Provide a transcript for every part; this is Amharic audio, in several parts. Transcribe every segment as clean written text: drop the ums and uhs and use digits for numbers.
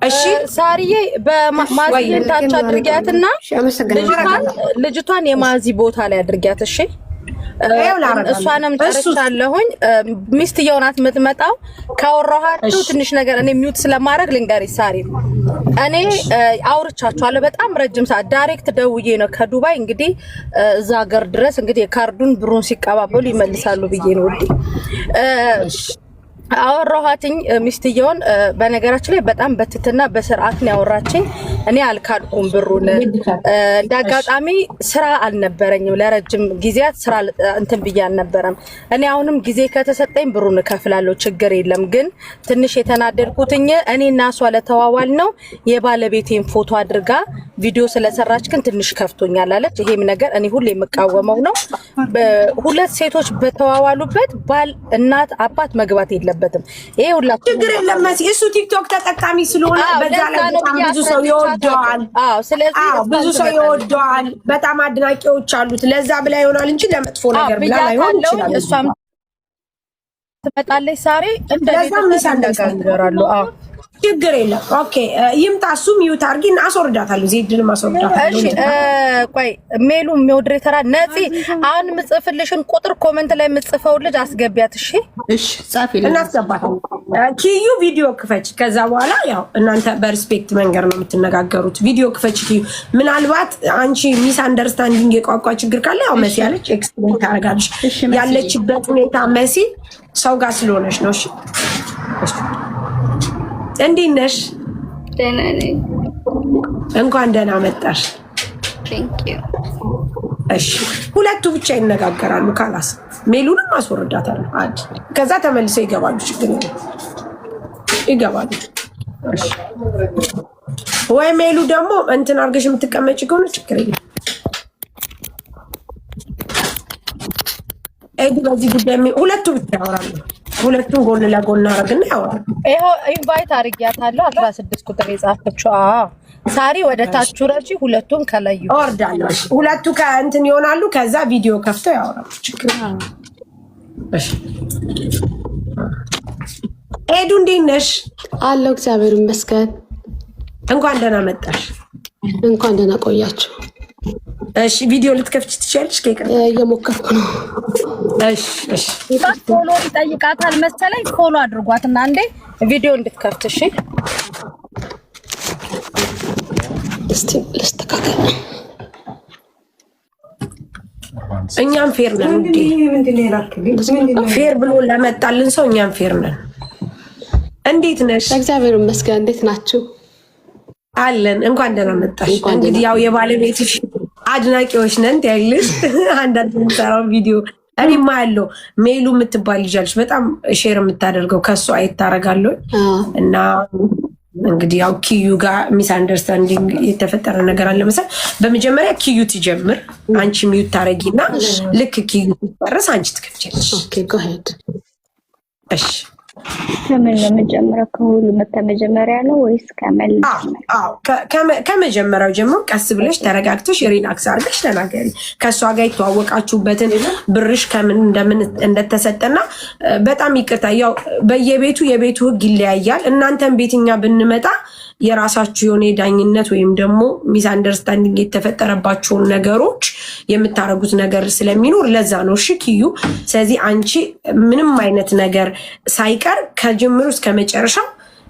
እሺ ሳሪዬ በማዝን ታች አድርጊያትና ልጅቷን የማዚ ቦታ ላይ አድርጊያት እሺ እሷንም ጨርሻለሁኝ ሚስትየው ናት የምትመጣው ካወራኋችሁ ትንሽ ነገር እኔ ሚውት ስለማድረግ ልንገርሽ ሳሪ እኔ አውርቻችኋለሁ በጣም ረጅም ሰዓት ዳይሬክት ደውዬ ነው ከዱባይ እንግዲህ እዛ ሀገር ድረስ እንግዲህ ካርዱን ብሩን ሲቀባበሉ ይመልሳሉ ብዬ ነው እንዴ አወራኋትኝ ሚስትየውን በነገራችን ላይ በጣም በትትና በስርዓት ነው ያወራችኝ እኔ አልካድኩም ብሩን እንዳጋጣሚ ስራ አልነበረኝም ለረጅም ጊዜያት ስራ እንትን ብዬ አልነበረም እኔ አሁንም ጊዜ ከተሰጠኝ ብሩን ከፍላለሁ ችግር የለም ግን ትንሽ የተናደድኩትኝ እኔና እሷ ለተዋዋል ነው የባለቤቴን ፎቶ አድርጋ ቪዲዮ ስለሰራች ግን ትንሽ ከፍቶኛል አለች ይሄም ነገር እኔ ሁሌ የምቃወመው ነው ሁለት ሴቶች በተዋዋሉበት ባል እናት አባት መግባት የለበትም ይሄ ሁላችሁ ችግር የለም ማለት እሱ ቲክቶክ ተጠቃሚ ስለሆነ በዛ ላይ በጣም ብዙ ሰው ይወደዋል ስለዚህ ብዙ ሰው ይወደዋል በጣም አድናቂዎች አሉት ለዛ ብላ ይሆናል እንጂ ለመጥፎ ነገር ብላ አይሆን ይችላል እሷም ትመጣለች ሳሪ እንደዚህ ተነጋገራሉ ችግር የለም ኦኬ ይምጣሱ ሚዩት አርጊና አስወርዳታለሁ ዜድንም አስወርዳታለሁ እሺ ቆይ ሜሉ ሞዴሬተር ነፂ አሁን ምጽፍልሽን ቁጥር ኮሜንት ላይ ምጽፈው ልጅ አስገቢያት እሺ እሺ ጻፊልኝ እናስገባታለን ኪዩ ቪዲዮ ክፈች ከዛ በኋላ ያው እናንተ በሪስፔክት መንገር ነው የምትነጋገሩት ቪዲዮ ክፈች ኪዩ ምናልባት አንቺ ሚስ አንደርስታንዲንግ የቋንቋ ችግር ካለ ያው መሲ ያለች ኤክስፕሌን ታረጋለሽ ያለችበት ሁኔታ መሲ ሰው ጋር ስለሆነሽ ነው እሺ እንዴት ነሽ? ደህና ነኝ። እንኳን ደህና መጣሽ። ቴንክ ዩ። እሺ ሁለቱ ብቻ ይነጋገራሉ ካላስ ሜሉንም አስወርዳታለሁ አድ ከዛ ተመልሰው ይገባሉ ችግር የለም ይገባሉ እሺ ወይ ሜሉ ደግሞ እንትን አርገሽ የምትቀመጪ ከሆነ ችግር የለም ኤዲ በዚህ ጉዳይ ሁለቱ ብቻ ያወራሉ ሁለቱን ጎን ለጎን አረግና ያወራሉ ይሄ ኢንቫይት አርጊያታለሁ 16 ቁጥር የጻፈችው ሳሪ ወደ ታች ወረጂ ሁለቱን ከላዩ ኦርዳለሁ ሁለቱ ከእንትን ይሆናሉ ከዛ ቪዲዮ ከፍተው ያወራሉ ችግር እሺ ኤዱ እንዴት ነሽ አለው እግዚአብሔር ይመስገን እንኳን ደህና መጣሽ እንኳን ደህና ቆያችሁ እሺ ቪዲዮ ልትከፍቺ ትችያለሽ ከይቀር እየሞከርኩ ነው እሺ ፎሎ ይጠይቃታል መሰለኝ ፎሎ አድርጓትና እንዴ ቪዲዮ እንድትከፍት እሺ እስቲ ለስተካከል እኛም ፌር ነን እንዴ ፌር ብሎ ለመጣልን ሰው እኛም ፌር ነን እንዴት ነሽ እግዚአብሔር ይመስገን እንዴት ናችሁ አለን እንኳን ደህና መጣሽ እንግዲህ ያው የባለቤትሽ አድናቂዎች ነን ታይልሽ አንዳንድ የምሰራው ቪዲዮ እኔማ ያለው ሜሉ የምትባል ልጅ በጣም ሼር የምታደርገው ከሱ አይታረጋለሁ እና እንግዲህ ያው ኪዩ ጋር ሚስ አንደርስታንዲንግ የተፈጠረ ነገር አለ መሰል በመጀመሪያ ኪዩ ትጀምር አንቺ ሚዩት ታረጊና ልክ ኪዩ ትጨርስ አንቺ ትከፍቻለሽ ኦኬ ጎ ሄድ እሺ ከምን ለመጀመሪያ ከሁሉ መጀመሪያ ነው ወይስ ከመጀመሪያው ጀምሮ ቀስ ብለሽ ተረጋግተሽ ሪላክስ አድርገሽ ተናገሪ ከሷ ጋር የተዋወቃችሁበትን ብርሽ ከምን እንደተሰጠና በጣም ይቅርታ ያው በየቤቱ የቤቱ ህግ ይለያያል እናንተም ቤትኛ ብንመጣ የራሳችሁ የሆነ ዳኝነት ወይም ደግሞ ሚስ አንደርስታንዲንግ የተፈጠረባቸውን ነገሮች የምታረጉት ነገር ስለሚኖር ለዛ ነው እሺ ኪዩ ስለዚህ አንቺ ምንም አይነት ነገር ሳይቀር ከጅምሩ እስከ መጨረሻው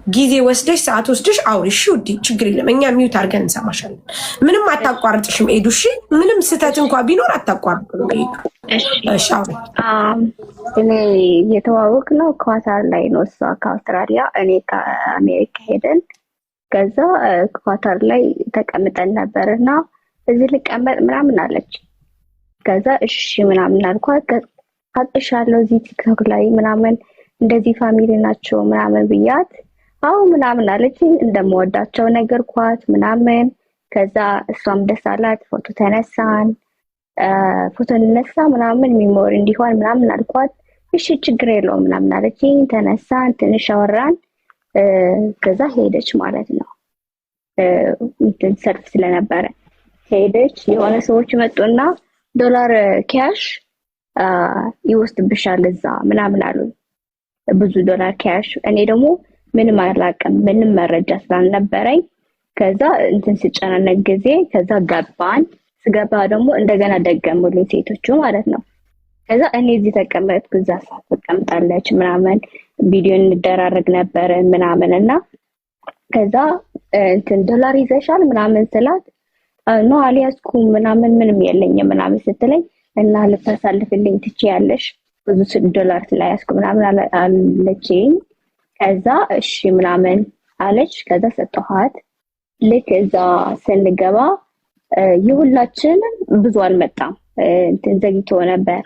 ጊዜ ወስደሽ ሰዓት ወስደሽ አውሪ እሺ ውዴ ችግር የለም እኛ ሚውት አድርገን እንሰማሻለን ምንም አታቋርጥሽም ኤዱ እሺ ምንም ስህተት እንኳን ቢኖር አታቋርጥም ኤዱ እሺ እኔ የተዋወቅ ነው ኳታር ላይ ነው እሷ ከአውስትራሊያ እኔ ከአሜሪካ ሄደን ከዛ ኳታር ላይ ተቀምጠን ነበርና እዚህ ልቀመጥ ምናምን አለች ከዛ እሺ ምናምን አልኳት አጥሻለሁ እዚህ ቲክቶክ ላይ ምናምን እንደዚህ ፋሚሊ ናቸው ምናምን ብያት አው ምናምን አለች እንደምወዳቸው ነገርኳት ምናምን ከዛ እሷም ደስ አላት ፎቶ ተነሳን ፎቶ ነሳ ምናምን ሚሞሪ እንዲሆን ምናምን አልኳት እሺ ችግር የለውም ምናምን አለች ተነሳን ትንሽ አወራን ከዛ ሄደች ማለት ነው እንትን ሰርፍ ስለነበረ ሄደች የሆነ ሰዎች መጡና ዶላር ካሽ ይወስድብሻል እዛ ምናምን አሉ ብዙ ዶላር ካሽ እኔ ደግሞ ምንም አላውቅም፣ ምንም መረጃ ስላልነበረኝ ከዛ እንትን ስጨናነቅ ጊዜ ከዛ ገባን። ስገባ ደግሞ እንደገና ደገሙልኝ ሴቶቹ ማለት ነው። ከዛ እኔ እዚህ ተቀመጥኩ፣ እዛ ሰዓት ተቀምጣለች ምናምን ቪዲዮ እንደራረግ ነበር ምናምን እና ከዛ እንትን ዶላር ይዘሻል ምናምን ስላት ነው አልያዝኩም ምናምን ምንም የለኝም ምናምን ስትለኝ እና ልታሳልፍልኝ ትችያለሽ ብዙ $6 ስላያዝኩ ምናምን አለችኝ። ከዛ እሺ ምናምን አለች። ከዛ ሰጠኋት። ልክ እዛ ስንገባ የሁላችንም ብዙ አልመጣም፣ እንትን ዘግይቶ ነበር።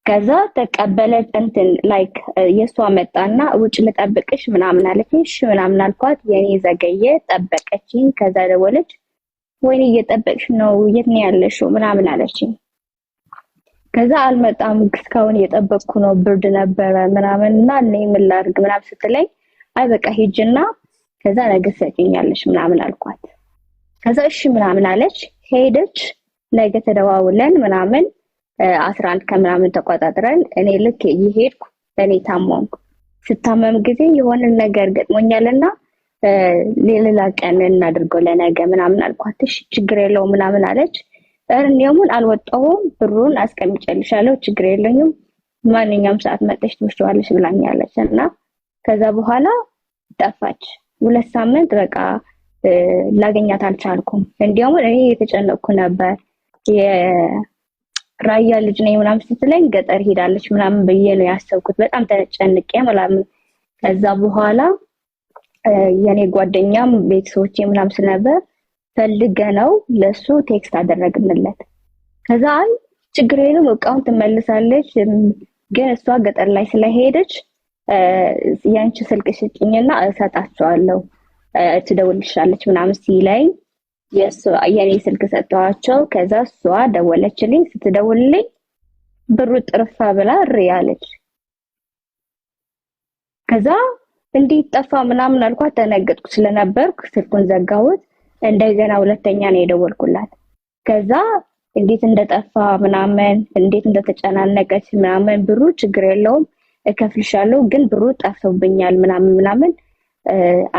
ከዛ ተቀበለች እንትን ላይክ የሷ መጣና ውጭ ልጠብቅሽ ምናምን አለችኝ። እሺ ምናምን አልኳት። የኔ ዘገየ፣ ጠበቀችኝ። ከዛ ደወለች። ወይኔ እየጠበቅሽ ነው የት ነው ያለሽው ምናምን አለችኝ። ከዛ አልመጣም እስካሁን እየጠበቅኩ ነው ብርድ ነበረ ምናምንና እኔ ምን ላድርግ ምናምን ስትለኝ አይ በቃ ሂጅና ከዛ ነገ ትሰጪኛለሽ ምናምን አልኳት። ከዛ እሺ ምናምን አለች። ሄደች። ነገ ተደዋውለን ምናምን 11 ከምናምን ተቆጣጥረን እኔ ልክ ይሄድኩ እኔ ታመምኩ። ስታመም ጊዜ የሆነ ነገር ገጥሞኛልና ሌላ ቀን እናድርገው ለነገ ምናምን አልኳት። እሺ ችግር የለውም ምናምን አለች። እኔውን አልወጣሁም ብሩን አስቀምጬልሻለሁ ችግር የለኝም ማንኛውም ሰዓት መጥተሽ ትወስጂዋለሽ ብላኛለች እና ከዛ በኋላ ጠፋች። 2 ሳምንት በቃ ላገኛት አልቻልኩም። እንዲያውም እኔ የተጨነቅኩ ነበር የራያ ልጅ ነኝ ምናምን ስትለኝ ገጠር ሄዳለች ምናምን ብዬ ነው ያሰብኩት። በጣም ተጨንቄ ምናምን ከዛ በኋላ የኔ ጓደኛም ቤተሰቦቼ ምናምን ስለነበር ፈልገነው ለሱ ቴክስት አደረግንለት። ከዛ አይ ችግር የለውም እቃውን ትመልሳለች ግን እሷ ገጠር ላይ ስለሄደች ያንቺ ስልክ ስጪኝና እሰጣቸዋለሁ ትደውልልሻለች ምናምን ሲለኝ የኔ ስልክ ሰጠኋቸው። ከዛ እሷ ደወለችልኝ። ስትደውልልኝ ብሩ ጥርፋ ብላ ሪያለች። ከዛ እንዴት ጠፋ ምናምን አልኳት። ተነገጥኩ ስለነበርኩ ስልኩን ዘጋሁት። እንደገና ሁለተኛ ነው የደወልኩላት። ከዛ እንዴት እንደጠፋ ምናምን እንዴት እንደተጨናነቀች ምናምን ብሩ ችግር የለውም እከፍልሻለሁ ግን ብሩ ጠፍቶብኛል ምናምን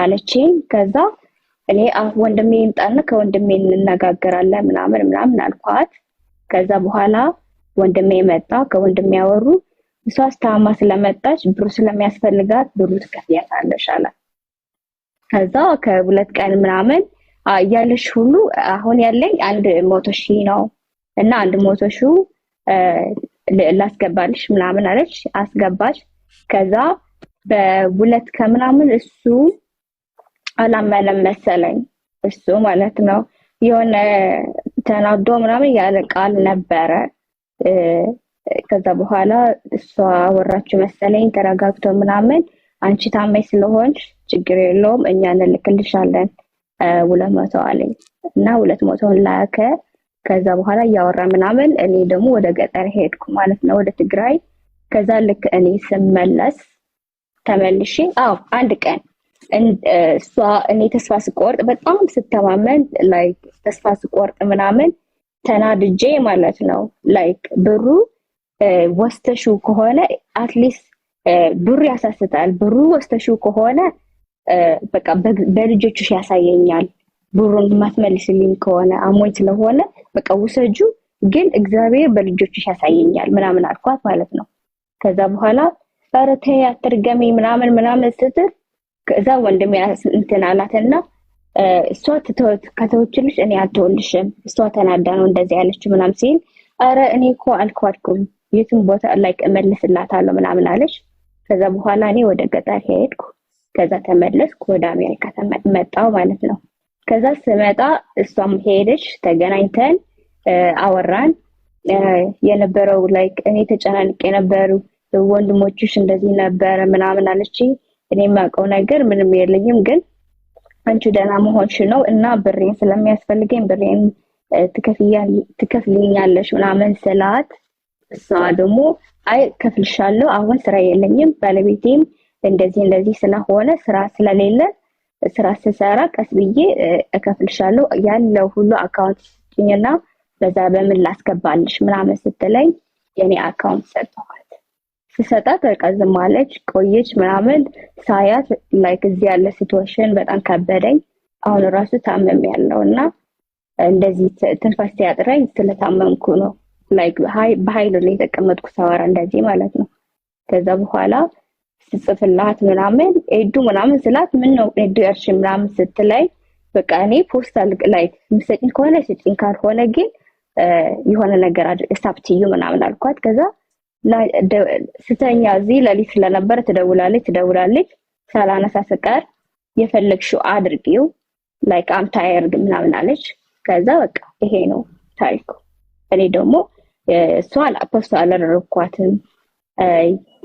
አለችኝ። ከዛ እኔ ወንድሜ ይምጣና ከወንድሜ እንነጋገራለን ምናምን አልኳት። ከዛ በኋላ ወንድሜ መጣ። ከወንድሜ ያወሩ እሷ አስታማ ስለመጣች ብሩ ስለሚያስፈልጋት ብሩ ትከፍያታለሽ አላት። ከዛ ከሁለት ቀን ምናምን ያለሽ ሁሉ አሁን ያለኝ 100,000 ነው እና 100,000 ላስገባልሽ ምናምን አለች። አስገባች። ከዛ በሁለት ከምናምን እሱ አላመነም መሰለኝ እሱ ማለት ነው የሆነ ተናዶ ምናምን ያለ ቃል ነበረ። ከዛ በኋላ እሷ ወራችሁ መሰለኝ ተረጋግቶ ምናምን አንቺ ታማኝ ስለሆንሽ ችግር የለውም እኛ እንልክልሻለን 200 አለኝ እና 200 ላከ። ከዛ በኋላ ያወራ ምናምን እኔ ደግሞ ወደ ገጠር ሄድኩ ማለት ነው ወደ ትግራይ። ከዛ ልክ እኔ ስመለስ ተመልሼ አንድ ቀን እሷ እኔ ተስፋ ስቆርጥ በጣም ስተማመን ላይክ ተስፋ ስቆርጥ ምናምን ተናድጄ ማለት ነው ላይክ ብሩ ወስተሹ ከሆነ አትሊስት ብሩ ያሳስታል። ብሩ ወስተሹ ከሆነ በቃ በልጆችሽ ያሳየኛል። ብሩን ማትመልስልኝ ከሆነ አሞኝ ስለሆነ በቃ ውሰጁ ግን እግዚአብሔር በልጆችሽ ያሳየኛል ምናምን አልኳት ማለት ነው። ከዛ በኋላ ኧረ ተይ አትርገሚ ምናምን ስትል ከዛ ወንድሜ እንትን አላትና እሷ ከተወችልሽ እኔ አልተወልሽም እሷ ተናዳ ነው እንደዚህ ያለችው ምናምን ሲል ኧረ እኔ እኮ አልኳድኩም የትም ቦታ ላይክ እመልስላታለሁ ምናምን አለች። ከዛ በኋላ እኔ ወደ ገጠር ሄድኩ። ከዛ ተመለስኩ ወደ አሜሪካ መጣሁ ማለት ነው። ከዛ ስመጣ እሷም ሄደች። ተገናኝተን አወራን። የነበረው ላይክ እኔ ተጨናንቄ ነበር ወንድሞችሽ እንደዚህ ነበር ምናምን አለች። እኔ የማውቀው ነገር ምንም የለኝም ግን አንቺ ደህና መሆንሽ ነው እና ብሬን ስለሚያስፈልገኝ ብሬን ትከፍልኛለሽ ምናምን ስላት እሷ ደግሞ አይ ከፍልሻለሁ አሁን ስራ የለኝም ባለቤቴም እንደዚህ ስለሆነ ስራ ስለሌለ ስራ ስሰራ ቀስ ብዬ እከፍልሻለሁ ያለው ሁሉ አካውንት ስጪኝና በዛ በምን ላስገባልሽ ምናምን ስትለኝ የኔ አካውንት ሰጠኋት። ስሰጣት በቃ ዝም አለች። ቆየች ምናምን ሳያት ላይክ እዚህ ያለ ሲቹዌሽን በጣም ከበደኝ። አሁን ራሱ ታመም ያለውና እንደዚህ ትንፋሽ ሲያጥረኝ ስለታመምኩ ነው ላይክ በኃይል ነው የተቀመጥኩ ሳወራ እንደዚህ ማለት ነው። ከዛ በኋላ ስጽፍላት ምናምን ኤዱ ምናምን ስላት ምን ነው ኤዱ ያርሽ ምናምን ስትለኝ በቃ እኔ ፖስታል ላይክ ምሰጭኝ ከሆነ ስጭኝ ካልሆነ ግን የሆነ ነገር ስታፕቲዩ ምናምን አልኳት። ከዛ ስተኛ እዚህ ለሊት ስለነበረ ትደውላለች ሳላነሳ ስቀር የፈለግሽው አድርጊው ላይክ አም ታየርድ ምናምን አለች። ከዛ በቃ ይሄ ነው ታሪኩ። እኔ ደግሞ እሷን ፖስት አላደረኳትም።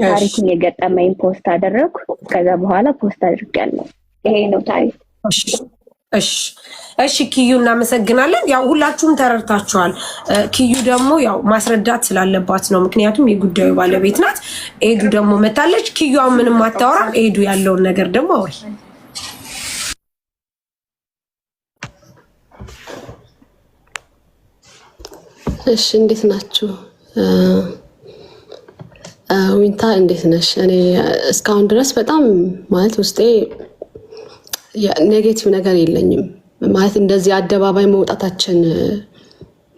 ታሪኩን የገጠመኝ ፖስት አደረኩ። ከዛ በኋላ ፖስት አድርጋለሁ። ይሄ ነው ታሪክ። እሺ ኪዩ እናመሰግናለን። ያው ሁላችሁም ተረድታችኋል። ኪዩ ደግሞ ያው ማስረዳት ስላለባት ነው፣ ምክንያቱም የጉዳዩ ባለቤት ናት። ኤዱ ደግሞ መታለች። ኪዩ አሁን ምንም አታወራም። ኤዱ ያለውን ነገር ደግሞ አውሪ። እሺ እንዴት ናችሁ? ዊንታ እንዴት ነሽ? እኔ እስካሁን ድረስ በጣም ማለት ውስጤ ኔጌቲቭ ነገር የለኝም። ማለት እንደዚህ አደባባይ መውጣታችን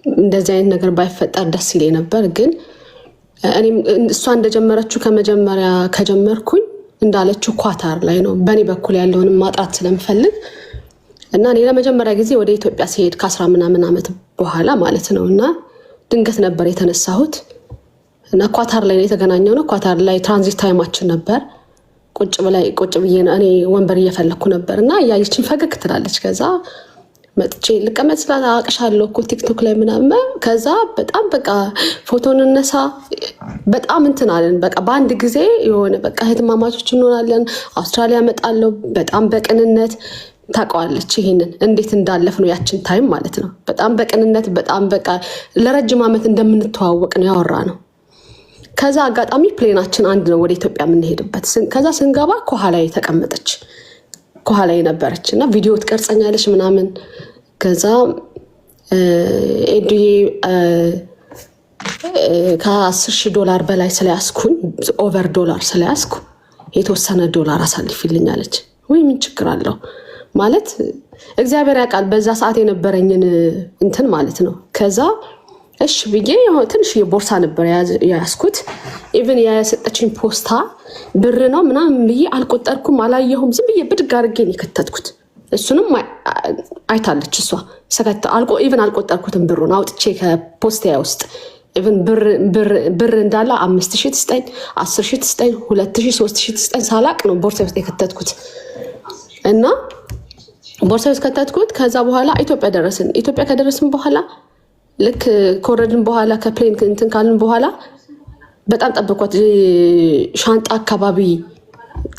እንደዚህ አይነት ነገር ባይፈጠር ደስ ይለኝ ነበር። ግን እኔም እሷ እንደጀመረችው ከመጀመሪያ ከጀመርኩኝ እንዳለችው ኳታር ላይ ነው በእኔ በኩል ያለውን ማጥራት ስለምፈልግ እና እኔ ለመጀመሪያ ጊዜ ወደ ኢትዮጵያ ሲሄድ ከ10 ምናምን ዓመት በኋላ ማለት ነው እና ድንገት ነበር የተነሳሁት እና ኳታር ላይ የተገናኘው ነው። ኳታር ላይ ትራንዚት ታይማችን ነበር። ቁጭ ብዬ እኔ ወንበር እየፈለኩ ነበር እና ያየችን ፈገግ ትላለች። ከዛ መጥቼ ልቀመጥ ስላት አቅሻለሁ እኮ ቲክቶክ ላይ ምናምን። ከዛ በጣም በቃ ፎቶ እንነሳ በጣም እንትን አለን። በቃ በአንድ ጊዜ የሆነ በቃ እህትማማቾች እንሆናለን። አውስትራሊያ እመጣለሁ በጣም በቅንነት ታውቀዋለች ይሄንን እንዴት እንዳለፍ ነው ያችን ታይም ማለት ነው። በጣም በቅንነት በጣም በቃ ለረጅም ዓመት እንደምንተዋወቅ ነው ያወራ ነው። ከዛ አጋጣሚ ፕሌናችን አንድ ነው ወደ ኢትዮጵያ የምንሄድበት። ከዛ ስንገባ ከኋላዬ ተቀመጠች፣ ከኋላዬ ነበረች እና ቪዲዮ ትቀርጸኛለች ምናምን። ከዛ ኤዱዬ $10,000 በላይ ስለያዝኩኝ ኦቨር ዶላር ስለያዝኩ የተወሰነ ዶላር አሳልፊልኛለች። ወይ ምን ችግር አለው ማለት እግዚአብሔር ያውቃል በዛ ሰዓት የነበረኝን እንትን ማለት ነው። ከዛ እሺ ብዬ ትንሽ የቦርሳ ነበር ያስኩት። ኢቭን ያሰጠችኝ ፖስታ ብር ነው ምናምን ብዬ አልቆጠርኩም፣ አላየሁም። ዝም ብዬ ብድግ አድርጌ ነው የከተትኩት። እሱንም አይታለች እሷ። ኢቭን አልቆጠርኩትም ብሩን አውጥቼ ከፖስታ ውስጥ ኢቭን ብር እንዳለ 5,000 ትስጠኝ፣ 10,000 ትስጠኝ፣ 2,000 3,000 ትስጠኝ ሳላቅ ነው ቦርሳ ውስጥ የከተትኩት እና ቦርሳ ውስጥ ከተትኩት። ከዛ በኋላ ኢትዮጵያ ደረስን። ኢትዮጵያ ከደረስን በኋላ ልክ ከወረድን በኋላ ከፕሌን እንትን ካልን በኋላ በጣም ጠበቅኳት። ሻንጣ አካባቢ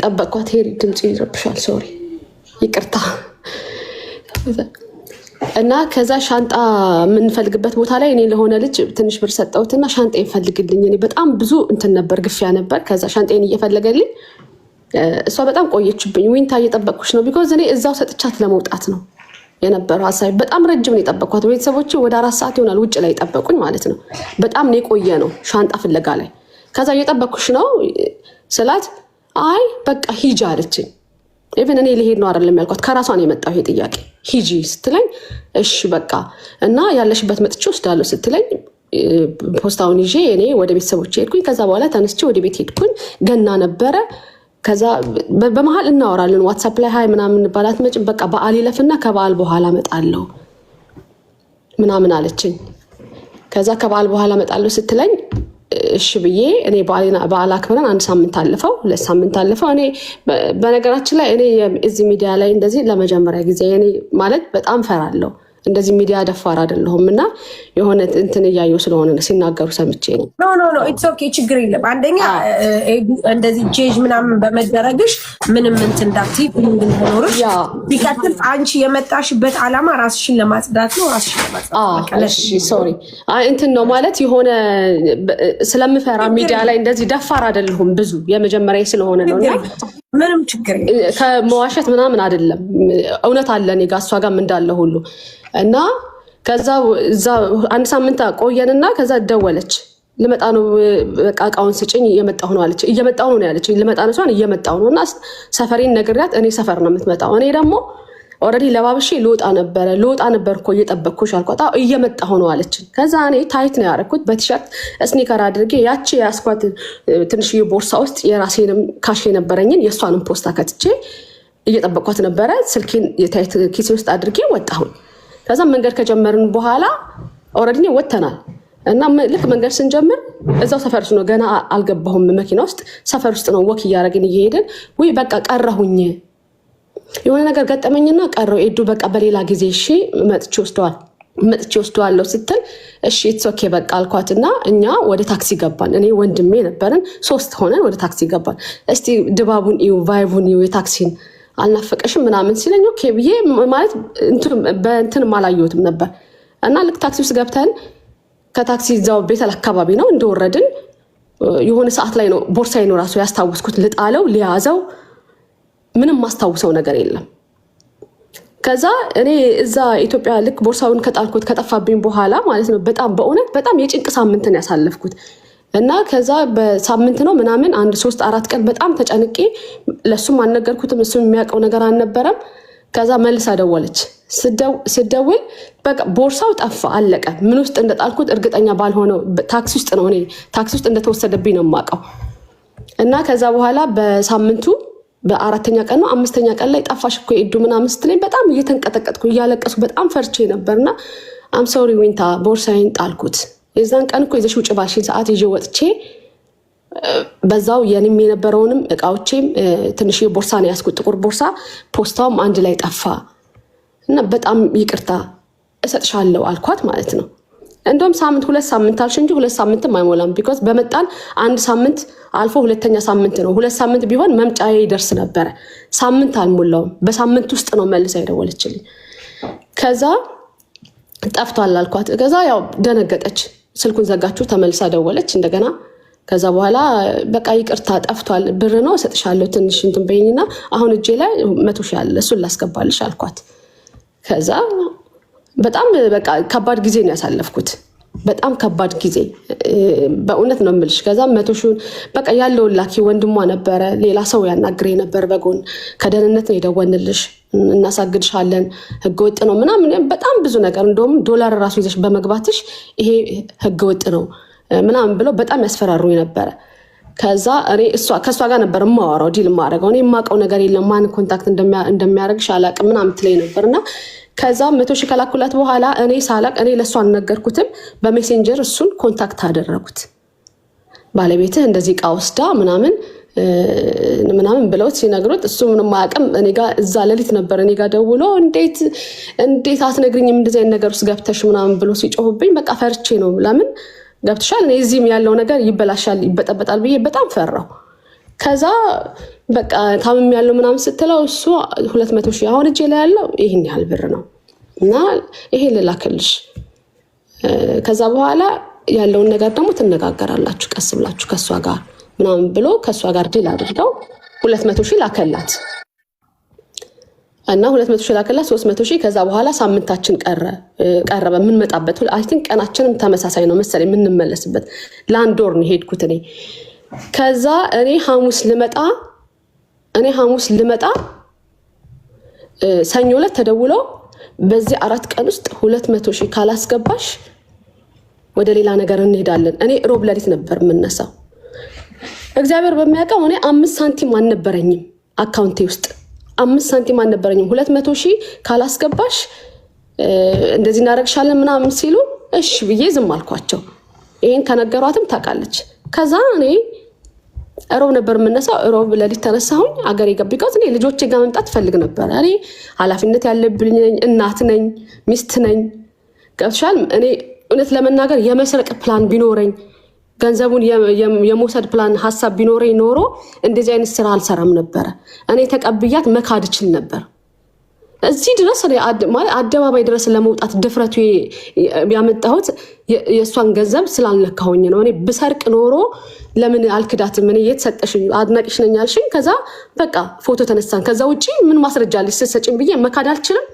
ጠበቅኳት። ሄሪ ድምጽ ይረብሻል፣ ሶሪ ይቅርታ። እና ከዛ ሻንጣ የምንፈልግበት ቦታ ላይ እኔ ለሆነ ልጅ ትንሽ ብር ሰጠሁትና ሻንጣ ይፈልግልኝ። እኔ በጣም ብዙ እንትን ነበር ግፊያ ነበር። ከዛ ሻንጣን እየፈለገልኝ እሷ በጣም ቆየችብኝ። ዊንታ እየጠበቅኩሽ ነው ቢኮዝ እኔ እዛው ሰጥቻት ለመውጣት ነው የነበረው ሀሳቢ። በጣም ረጅም ነው የጠበቅኳት። ቤተሰቦቼ ወደ 4 ሰዓት ይሆናል ውጭ ላይ ጠበቁኝ ማለት ነው። በጣም ነው የቆየ ነው ሻንጣ ፍለጋ ላይ። ከዛ እየጠበቅኩሽ ነው ስላት አይ በቃ ሂጂ አለችኝ። ኢቭን እኔ ልሄድ ነው አይደለም ያልኳት፣ ከራሷ ነው የመጣው ይሄ ጥያቄ። ሂጂ ስትለኝ እሺ በቃ እና ያለሽበት መጥቼ ወስዳለሁ ስትለኝ ፖስታውን ይዤ እኔ ወደ ቤተሰቦቼ ሄድኩኝ። ከዛ በኋላ ተነስቼ ወደ ቤት ሄድኩኝ። ገና ነበረ። ከዛ በመሃል እናወራለን ዋትስአፕ ላይ ሃይ ምናምን ባላት መጭ በቃ በዓል ይለፍና ከበዓል በኋላ መጣለሁ ምናምን አለችኝ። ከዛ ከበዓል በኋላ መጣለሁ ስትለኝ እሺ ብዬ እኔ በዓል አክብረን 1 ሳምንት አለፈው 2 ሳምንት አለፈው። እኔ በነገራችን ላይ እኔ እዚህ ሚዲያ ላይ እንደዚህ ለመጀመሪያ ጊዜ እኔ ማለት በጣም ፈራለሁ። እንደዚህ ሚዲያ ደፋር አይደለሁም እና የሆነ እንትን እያየሁ ስለሆነ ሲናገሩ ሰምቼ ነው። ኖ ኢትስ ኦኬ ችግር የለም። አንደኛ እንደዚህ ጄጅ ምናምን በመደረግሽ ምንም እንትን እንዳትይ ምን ሆኖርሽ ቢቀጥል አንቺ የመጣሽበት ዓላማ ራስሽን ለማጽዳት ነው። ራስሽን ለማጽዳት እሺ ሶሪ እንትን ነው ማለት የሆነ ስለምፈራ ሚዲያ ላይ እንደዚህ ደፋር አይደለሁም። ብዙ የመጀመሪያ ስለሆነ ነው እና ምንም ችግር የለም። ከመዋሸት ምናምን አይደለም። እውነት አለ እኔ ጋር እሷ ጋርም እንዳለ ሁሉ። እና ከዛ እዛ 1 ሳምንት ቆየንና ከዛ ደወለች ልመጣ ነው በቃ እቃውን ስጭኝ እየመጣሁ ነው አለች። እየመጣሁ ነው ያለች። ልመጣ ነው ሳይሆን እየመጣሁ ነው እና ሰፈሬን ነግሬያት እኔ ሰፈር ነው የምትመጣው። እኔ ደግሞ ኦልሬዲ ለባብሼ ልወጣ ነበር እኮ እየጠበቅኩሽ አልኳት። እየመጣሁ ነው አለች። ከዛ እኔ ታይት ነው ያደረኩት በቲሸርት ስኒከር አድርጌ ያቺ ያስኳት ትንሽዬ ቦርሳ ውስጥ የራሴንም ካሽ የነበረኝን የእሷንም ፖስታ ከትቼ እየጠበቅኳት ነበረ። ስልኬን የታይት ኪሴ ውስጥ አድርጌ ወጣሁኝ። ከዛ መንገድ ከጀመርን በኋላ ኦልሬዲ ወጥተናል እና ልክ መንገድ ስንጀምር እዛው ሰፈር ውስጥ ነው፣ ገና አልገባሁም መኪና ውስጥ፣ ሰፈር ውስጥ ነው ወክ እያደረግን እየሄድን ወይ በቃ ቀረሁኝ የሆነ ነገር ገጠመኝና ቀረው ኤዱ በቃ በሌላ ጊዜ እሺ መጥቼ ወስደዋለሁ ስትል እሺ ኢትስ ኦኬ በቃ አልኳትና እኛ ወደ ታክሲ ገባን። እኔ ወንድሜ ነበርን 3 ሆነን ወደ ታክሲ ገባን። እስቲ ድባቡን እዩ ቫይቡን እዩ የታክሲን አልናፈቀሽም ምናምን ሲለኝ ኦኬ ብዬ ማለት በእንትን አላየሁትም ነበር እና ልክ ታክሲ ውስጥ ገብተን ከታክሲ እዛው ቤተል አካባቢ ነው እንደወረድን የሆነ ሰዓት ላይ ነው ቦርሳዬ ነው ራሱ ያስታውስኩት ልጣለው ሊያዘው ምንም ማስታውሰው ነገር የለም። ከዛ እኔ እዛ ኢትዮጵያ ልክ ቦርሳውን ከጣልኩት ከጠፋብኝ በኋላ ማለት ነው በእውነት በጣም የጭንቅ ሳምንትን ያሳለፍኩት እና ከዛ በሳምንት ነው ምናምን 1-3-4 ቀን በጣም ተጨንቄ ለሱም አልነገርኩትም፣ እሱም የሚያውቀው ነገር አልነበረም። ከዛ መልሳ ደወለች። ስደውል በቃ ቦርሳው ጠፋ አለቀ። ምን ውስጥ እንደጣልኩት እርግጠኛ ባልሆነው ታክሲ ውስጥ ነው፣ እኔ ታክሲ ውስጥ እንደተወሰደብኝ ነው የማውቀው። እና ከዛ በኋላ በሳምንቱ በ4ኛ ቀን ነው 5ኛ ቀን ላይ ጠፋሽ እኮ ኤዱ ምናምን ስትለኝ በጣም እየተንቀጠቀጥኩ እያለቀሱ በጣም ፈርቼ ነበርና አም ሶሪ ዊንታ ቦርሳዬን ጣልኩት። የዛን ቀን እኮ ይዘሽ ውጭ ባልሽኝ ሰዓት ይዤ ወጥቼ በዛው የኔም የነበረውንም እቃዎቼም ትንሽ ቦርሳ ነው ያስኩት፣ ጥቁር ቦርሳ፣ ፖስታውም አንድ ላይ ጠፋ እና በጣም ይቅርታ እሰጥሻለሁ አልኳት ማለት ነው። እንደውም 2 ሳምንት አልሽ እንጂ 2 ሳምንትም አይሞላም። ቢኮዝ በመጣን 1 ሳምንት አልፎ 2ኛ ሳምንት ነው። 2 ሳምንት ቢሆን መምጫዬ ይደርስ ነበረ። ሳምንት አልሞላውም። በሳምንት ውስጥ ነው መልሳ የደወለችልኝ። ከዛ ጠፍቷል አልኳት። ከዛ ያው ደነገጠች። ስልኩን ዘጋችሁ፣ ተመልሳ ደወለች እንደገና። ከዛ በኋላ በቃ ይቅርታ ጠፍቷል፣ ብር ነው እሰጥሻለሁ ትንሽ እንትን በይኝና አሁን እጄ ላይ 100 ሺህ አለ እሱን ላስገባልሽ አልኳት። ከዛ በጣም በቃ ከባድ ጊዜ ነው ያሳለፍኩት፣ በጣም ከባድ ጊዜ በእውነት ነው የምልሽ። ከዛ 100 ሺህ በቃ ያለው ላኪ ወንድሟ ነበረ፣ ሌላ ሰው ያናግሬ ነበር በጎን። ከደህንነት ነው የደወንልሽ፣ እናሳግድሻለን፣ ህገወጥ ነው ምናምን በጣም ብዙ ነገር። እንደውም ዶላር ራሱ ይዘሽ በመግባትሽ ይሄ ህገወጥ ነው ምናምን ብለው በጣም ያስፈራሩኝ ነበረ። ከዛ እኔ ከእሷ ጋር ነበር የማወራው ዲል የማደርገው። እኔ የማውቀው ነገር የለም ማን ኮንታክት እንደሚያደርግሽ አላውቅም ምናምን ትለኝ ነበርና ከዛ 100 ሺህ ከላኩላት በኋላ እኔ ሳላቅ እኔ ለእሷ አልነገርኩትም፣ በሜሴንጀር እሱን ኮንታክት አደረጉት። ባለቤትህ እንደዚህ እቃ ወስዳ ምናምን ብለውት ሲነግሩት እሱ ምንም አያውቅም። እኔ ጋር እዛ ሌሊት ነበር እኔ ጋር ደውሎ እንዴት አትነግሪኝም እንደዚህ አይነት ነገር ውስጥ ገብተሽ ምናምን ብሎ ሲጮህብኝ በቃ ፈርቼ ነው ለምን ገብተሻል እኔ እዚህም ያለው ነገር ይበላሻል ይበጠበጣል ብዬ በጣም ፈራሁ። ከዛ በቃ ታምም ያለው ምናምን ስትለው እሱ 200 ሺህ አሁን እጄ ላይ ያለው ይሄን ያህል ብር ነው እና ይሄ ልላክልሽ፣ ከዛ በኋላ ያለውን ነገር ደግሞ ትነጋገራላችሁ ቀስ ብላችሁ ከሷ ጋር ምናምን ብሎ ከሷ ጋር ዲል አድርገው 200 ሺህ ላከላት እና 200 ሺህ ላከላት 300 ሺህ። ከዛ በኋላ ሳምንታችን ቀረበ የምንመጣበት አይ ቲንክ ቀናችንም ተመሳሳይ ነው መሰለኝ የምንመለስበት። ለአንድ ወር ነው ሄድኩት እኔ። ከዛ እኔ ሐሙስ ልመጣ ሰኞ ዕለት ተደውሎ በዚህ 4 ቀን ውስጥ 200 ሺህ ካላስገባሽ ወደ ሌላ ነገር እንሄዳለን። እኔ ሮብ ለሊት ነበር የምነሳው። እግዚአብሔር በሚያውቀው እኔ 5 ሳንቲም አልነበረኝም አካውንቴ ውስጥ 5 ሳንቲም አልነበረኝም። 200 ሺህ ካላስገባሽ እንደዚህ እናደርግሻለን ምናምን ሲሉ እሺ ብዬ ዝም አልኳቸው። ይሄን ከነገሯትም ታውቃለች። ከዛ እኔ ሮብ ነበር የምነሳው። ሮብ ለሊት ተነሳሁኝ አገሬ ገባሁ። እኔ ልጆቼ ጋር መምጣት ፈልግ ነበር። እኔ ኃላፊነት ያለብኝ እናት ነኝ፣ ሚስት ነኝ። ገብቶሻል? እኔ እውነት ለመናገር የመስረቅ ፕላን ቢኖረኝ ገንዘቡን የመውሰድ ፕላን ሀሳብ ቢኖረኝ ኖሮ እንደዚህ አይነት ስራ አልሰራም ነበረ። እኔ ተቀብያት መካድ እችል ነበር። እዚህ ድረስ አደባባይ ድረስ ለመውጣት ድፍረቱ ያመጣሁት የእሷን ገንዘብ ስላልነካሁኝ ነው። እኔ ብሰርቅ ኖሮ ለምን አልክዳትም? እኔ የተሰጠሽኝ አድናቂሽ ነኝ አልሽኝ። ከዛ በቃ ፎቶ ተነሳን። ከዛ ውጪ ምን ማስረጃ አለሽ ስትሰጪኝ ብዬ መካድ አልችልም።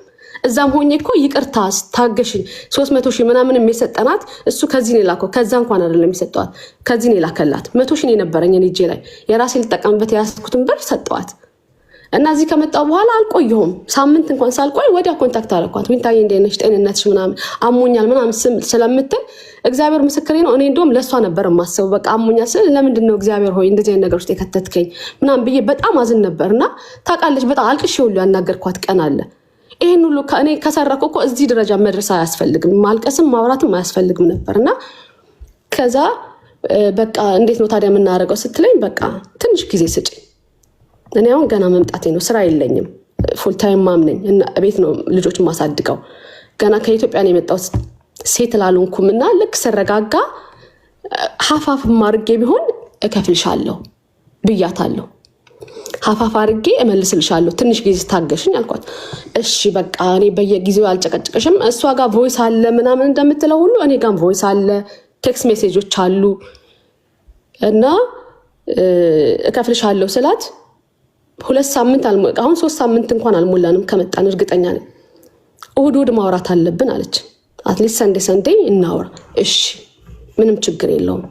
እዛም ሆኜ እኮ ይቅርታ ታገሽኝ 300,000 ምናምን የሚሰጠናት እሱ ከዚህ ነው የላከው። ከዛ እንኳን አይደለም የሰጠዋት ከዚህ ነው የላከላት። 100,000 የነበረኝ እኔ እጄ ላይ የራሴ ልጠቀምበት ያስኩትን ብር ሰጠዋት። እና እዚህ ከመጣሁ በኋላ አልቆየሁም። ሳምንት እንኳን ሳልቆይ ወዲያ ኮንታክት አደረኳት። ዊንታዬ እንዴት ነሽ? ጤንነትሽ ምናምን አሞኛል ምናምን ስለምትል እግዚአብሔር ምስክሬ ነው። እኔ እንደውም ለእሷ ነበር የማስበው። በቃ አሞኛል ስል ለምንድን ነው እግዚአብሔር ሆይ እንደዚህ አይነት ነገር ውስጥ የከተትከኝ ምናምን ብዬ በጣም አዝን ነበር። እና ታውቃለች በጣም አልቅሼ ሁሉ ያናገርኳት ቀን አለ። ይህን ሁሉ እኔ ከሰረኩ እኮ እዚህ ደረጃ መድረስ አያስፈልግም፣ ማልቀስም ማውራትም አያስፈልግም ነበር። እና ከዛ በቃ እንዴት ነው ታዲያ የምናደርገው ስትለኝ በቃ ትንሽ ጊዜ ስጭኝ፣ እኔ አሁን ገና መምጣቴ ነው፣ ስራ የለኝም፣ ፉልታይም ማም ነኝ እና ቤት ነው ልጆች ማሳድገው፣ ገና ከኢትዮጵያ ነው የመጣሁት፣ ሴት ላልሆንኩም እና ልክ ስረጋጋ ሀፋፍ ማርጌ ቢሆን እከፍልሻለሁ ብያታለሁ። ሀፋፍ አርጌ እመልስልሻለሁ፣ ትንሽ ጊዜ ታገሽኝ አልኳት። እሺ በቃ እኔ በየጊዜው አልጨቀጭቅሽም፣ እሷ ጋር ቮይስ አለ ምናምን እንደምትለው ሁሉ እኔ ጋር ቮይስ አለ፣ ቴክስት ሜሴጆች አሉ እና እከፍልሻለሁ ስላት 2 ሳምንት አሁን 3 ሳምንት እንኳን አልሞላንም ከመጣን እርግጠኛ ነኝ። እሑድ ማውራት አለብን አለች። አትሊስት ሰንዴ እናውራ። እሺ ምንም ችግር የለውም።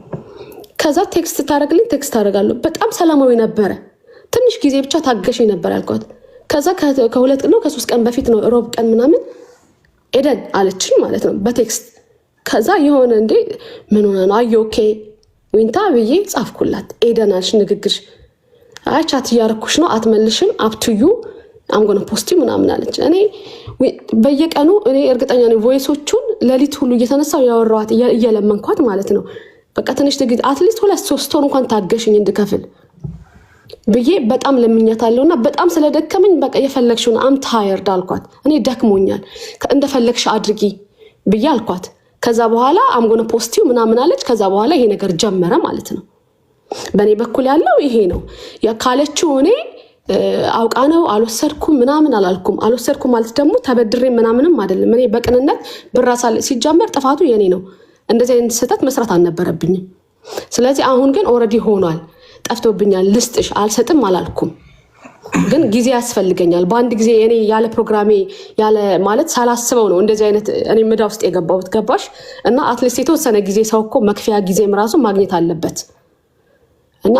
ከዛ ቴክስት ታደርግልኝ፣ ቴክስት ታደርጋለሁ። በጣም ሰላማዊ ነበረ። ትንሽ ጊዜ ብቻ ታገሽኝ ነበር ያልኳት። ከዛ ከ2 ቀን ነው ከ3 ቀን በፊት ነው ሮብ ቀን ምናምን ኤደን አለችኝ ማለት ነው በቴክስት። ከዛ የሆነ እንዴ ምን ሆነ ነው አዩ ኦኬ ዊንታ ብዬ ጻፍኩላት። ኤደን አልሽ ንግግርሽ አይ ቻት እያረኩሽ ነው አትመልሽም አፕቱዩ አምጎነ ፖስቲ ምናምን አለች። እኔ በየቀኑ እኔ እርግጠኛ ነኝ ቮይሶቹን ለሊት ሁሉ እየተነሳው ያወራዋት እየለመንኳት ማለት ነው። በቃ ትንሽ ትግል አትሊስት 2-3 ወር እንኳን ታገሽኝ እንድከፍል ብዬ በጣም ለምኛታለሁና በጣም ስለደከመኝ በቃ የፈለግሽውን አም ታየርድ አልኳት። እኔ ደክሞኛል እንደፈለግሽ አድርጊ ብዬ አልኳት። ከዛ በኋላ አምጎነ ፖስቲው ምናምን አለች። ከዛ በኋላ ይሄ ነገር ጀመረ ማለት ነው። በእኔ በኩል ያለው ይሄ ነው። ያካለችው እኔ አውቃ ነው አልወሰድኩም ምናምን አላልኩም። አልወሰድኩም ማለት ደግሞ ተበድሬ ምናምንም አይደለም። እኔ በቅንነት ብራሳል ሲጀመር ጥፋቱ የኔ ነው። እንደዚህ አይነት ስህተት መስራት አልነበረብኝም። ስለዚህ አሁን ግን ኦልሬዲ ሆኗል፣ ጠፍቶብኛል። ልስጥሽ አልሰጥም አላልኩም፣ ግን ጊዜ ያስፈልገኛል። በአንድ ጊዜ እኔ ያለ ፕሮግራሜ ያለ ማለት ሳላስበው ነው እንደዚህ አይነት እኔ ምዳ ውስጥ የገባሁት ገባሽ? እና አትሊስት የተወሰነ ጊዜ ሰው እኮ መክፈያ ጊዜም ራሱ ማግኘት አለበት። እና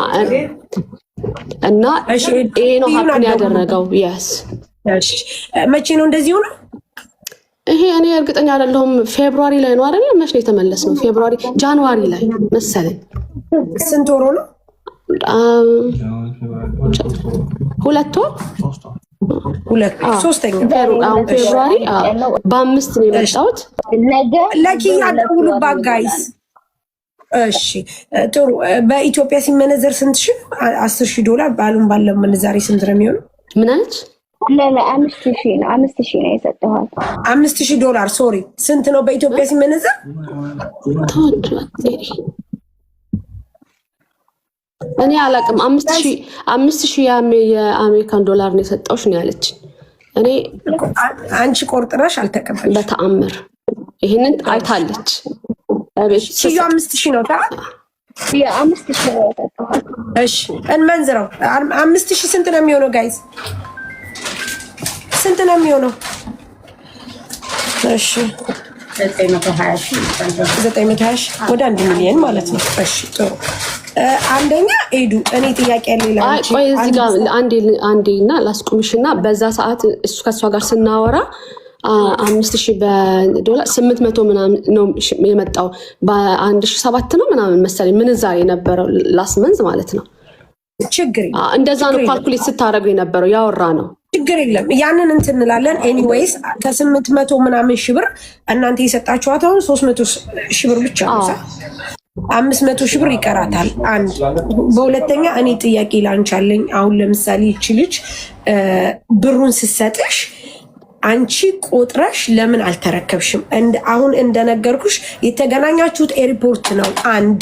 ይሄ ነው ሀብትን ያደረገው። ያስ መቼ ነው እንደዚህ ሆነ? ይሄ እኔ እርግጠኛ አይደለሁም። ፌብሩዋሪ ላይ ነው አይደል? መቼ ነው የተመለስነው? ፌብሩዋሪ ጃንዋሪ ላይ መሰለኝ። ስንት ወር ነው? 2 ወር 3ኛ ፌብሩዋሪ በ5 ነው የመጣሁት። ለኪ ያደውሉባት ጋይስ። እሺ ጥሩ። በኢትዮጵያ ሲመነዘር ስንት ሺህ? $10,000 ባሉን ባለው ምንዛሬ ስንት ነው የሚሆነው? ምን አለች? $5,000 ነው። 5,000 ነው የሰጠኋት። $5,000 ሶሪ። ስንት ነው በኢትዮጵያ ሲመነዘር? እኔ አላቅም። 5,000 የአሜሪካን ዶላር ነው የሰጠሁሽ ነው ያለች። እኔ አንቺ ቆርጥረሽ አልተቀበልሽ በተአምር። ይሄንን አይታለች። ሲዩ 5,000 ነው ታዲያ? የ5,000 ነው የሰጠኋት። እሺ እንመንዝረው። 5,000 ስንት ነው የሚሆነው ጋይዝ? ስንት ነው የሚሆነው? እሺ 920 ወደ 1 ሚሊዮን ማለት ነው። እሺ ጥሩ። አንደኛ ኤዱ እኔ ጥያቄ ሌላ ቆይ እዚህ ጋር አንዴና ላስቆምሽና በዛ ሰዓት እሱ ከሷ ጋር ስናወራ 5,000 በዶላር 800 ምናምን ነው የመጣው። በ1,700 ነው ምናምን መሰለኝ ምንዛሬ የነበረው ላስመንዝ ማለት ነው። ችግር እንደዛ ነው ካልኩሌት ስታደርጉ የነበረው ያወራ ነው። ችግር የለም ያንን እንትን እንላለን። ኤኒዌይስ ከ800 ምናምን ሺህ ብር እናንተ የሰጣችኋት አሁን 300 ሺህ ብር ብቻ ነው። 500 ሺህ ብር ይቀራታል። አንድ በሁለተኛ እኔ ጥያቄ ላንቻለኝ። አሁን ለምሳሌ ይቺ ልጅ ብሩን ስትሰጥሽ አንቺ ቆጥረሽ ለምን አልተረከብሽም? አሁን እንደነገርኩሽ የተገናኛችሁት ኤርፖርት ነው። አንድ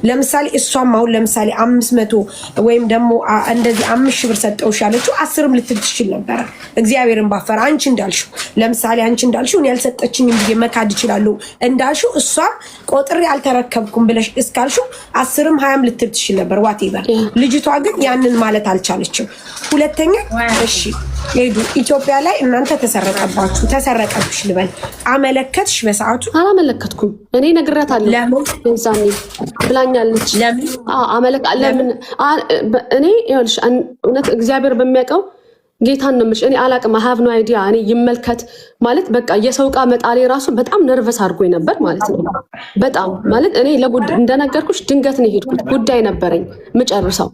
ለምሳሌ እሷም አሁን ለምሳሌ 500 ወይም ደግሞ እንደዚህ 5,000 ብር ሰጠውሽ ያለችው 10ም ልትል ትችል ነበረ። እግዚአብሔርን ባፈራ አንቺ እንዳልሽው ለምሳሌ አንቺ እንዳልሽው እኔ ያልሰጠችኝም ብዬ መካድ እችላለሁ እንዳልሽው እሷም ቆጥሬ አልተረከብኩም ብለሽ እስካልሽው 10ም 20ም ልትል ትችል ነበር። ዋቴቨር ልጅቷ ግን ያንን ማለት አልቻለችም። ሁለተኛ እሺ ሄዱ ኢትዮጵያ ላይ እናንተ ተሰረቀብሽ ልበል አመለከትሽ በሰዓቱ? አላመለከትኩም። እኔ ነግራታለሁ። ለምን እዛኔ ብላኛለች። ለምን ለምን እኔ ይኸውልሽ እውነት እግዚአብሔር በሚያውቀው ጌታን ነው የምልሽ። እኔ አላቅም ሀቭ ኖ አይዲያ። እኔ ይመልከት ማለት በቃ የሰው ዕቃ መጣሌ ራሱ በጣም ነርቨስ አድርጎኝ ነበር ማለት ነው። በጣም ማለት እኔ እንደነገርኩሽ ድንገት ነው የሄድኩት። ጉዳይ ነበረኝ ምጨርሰው።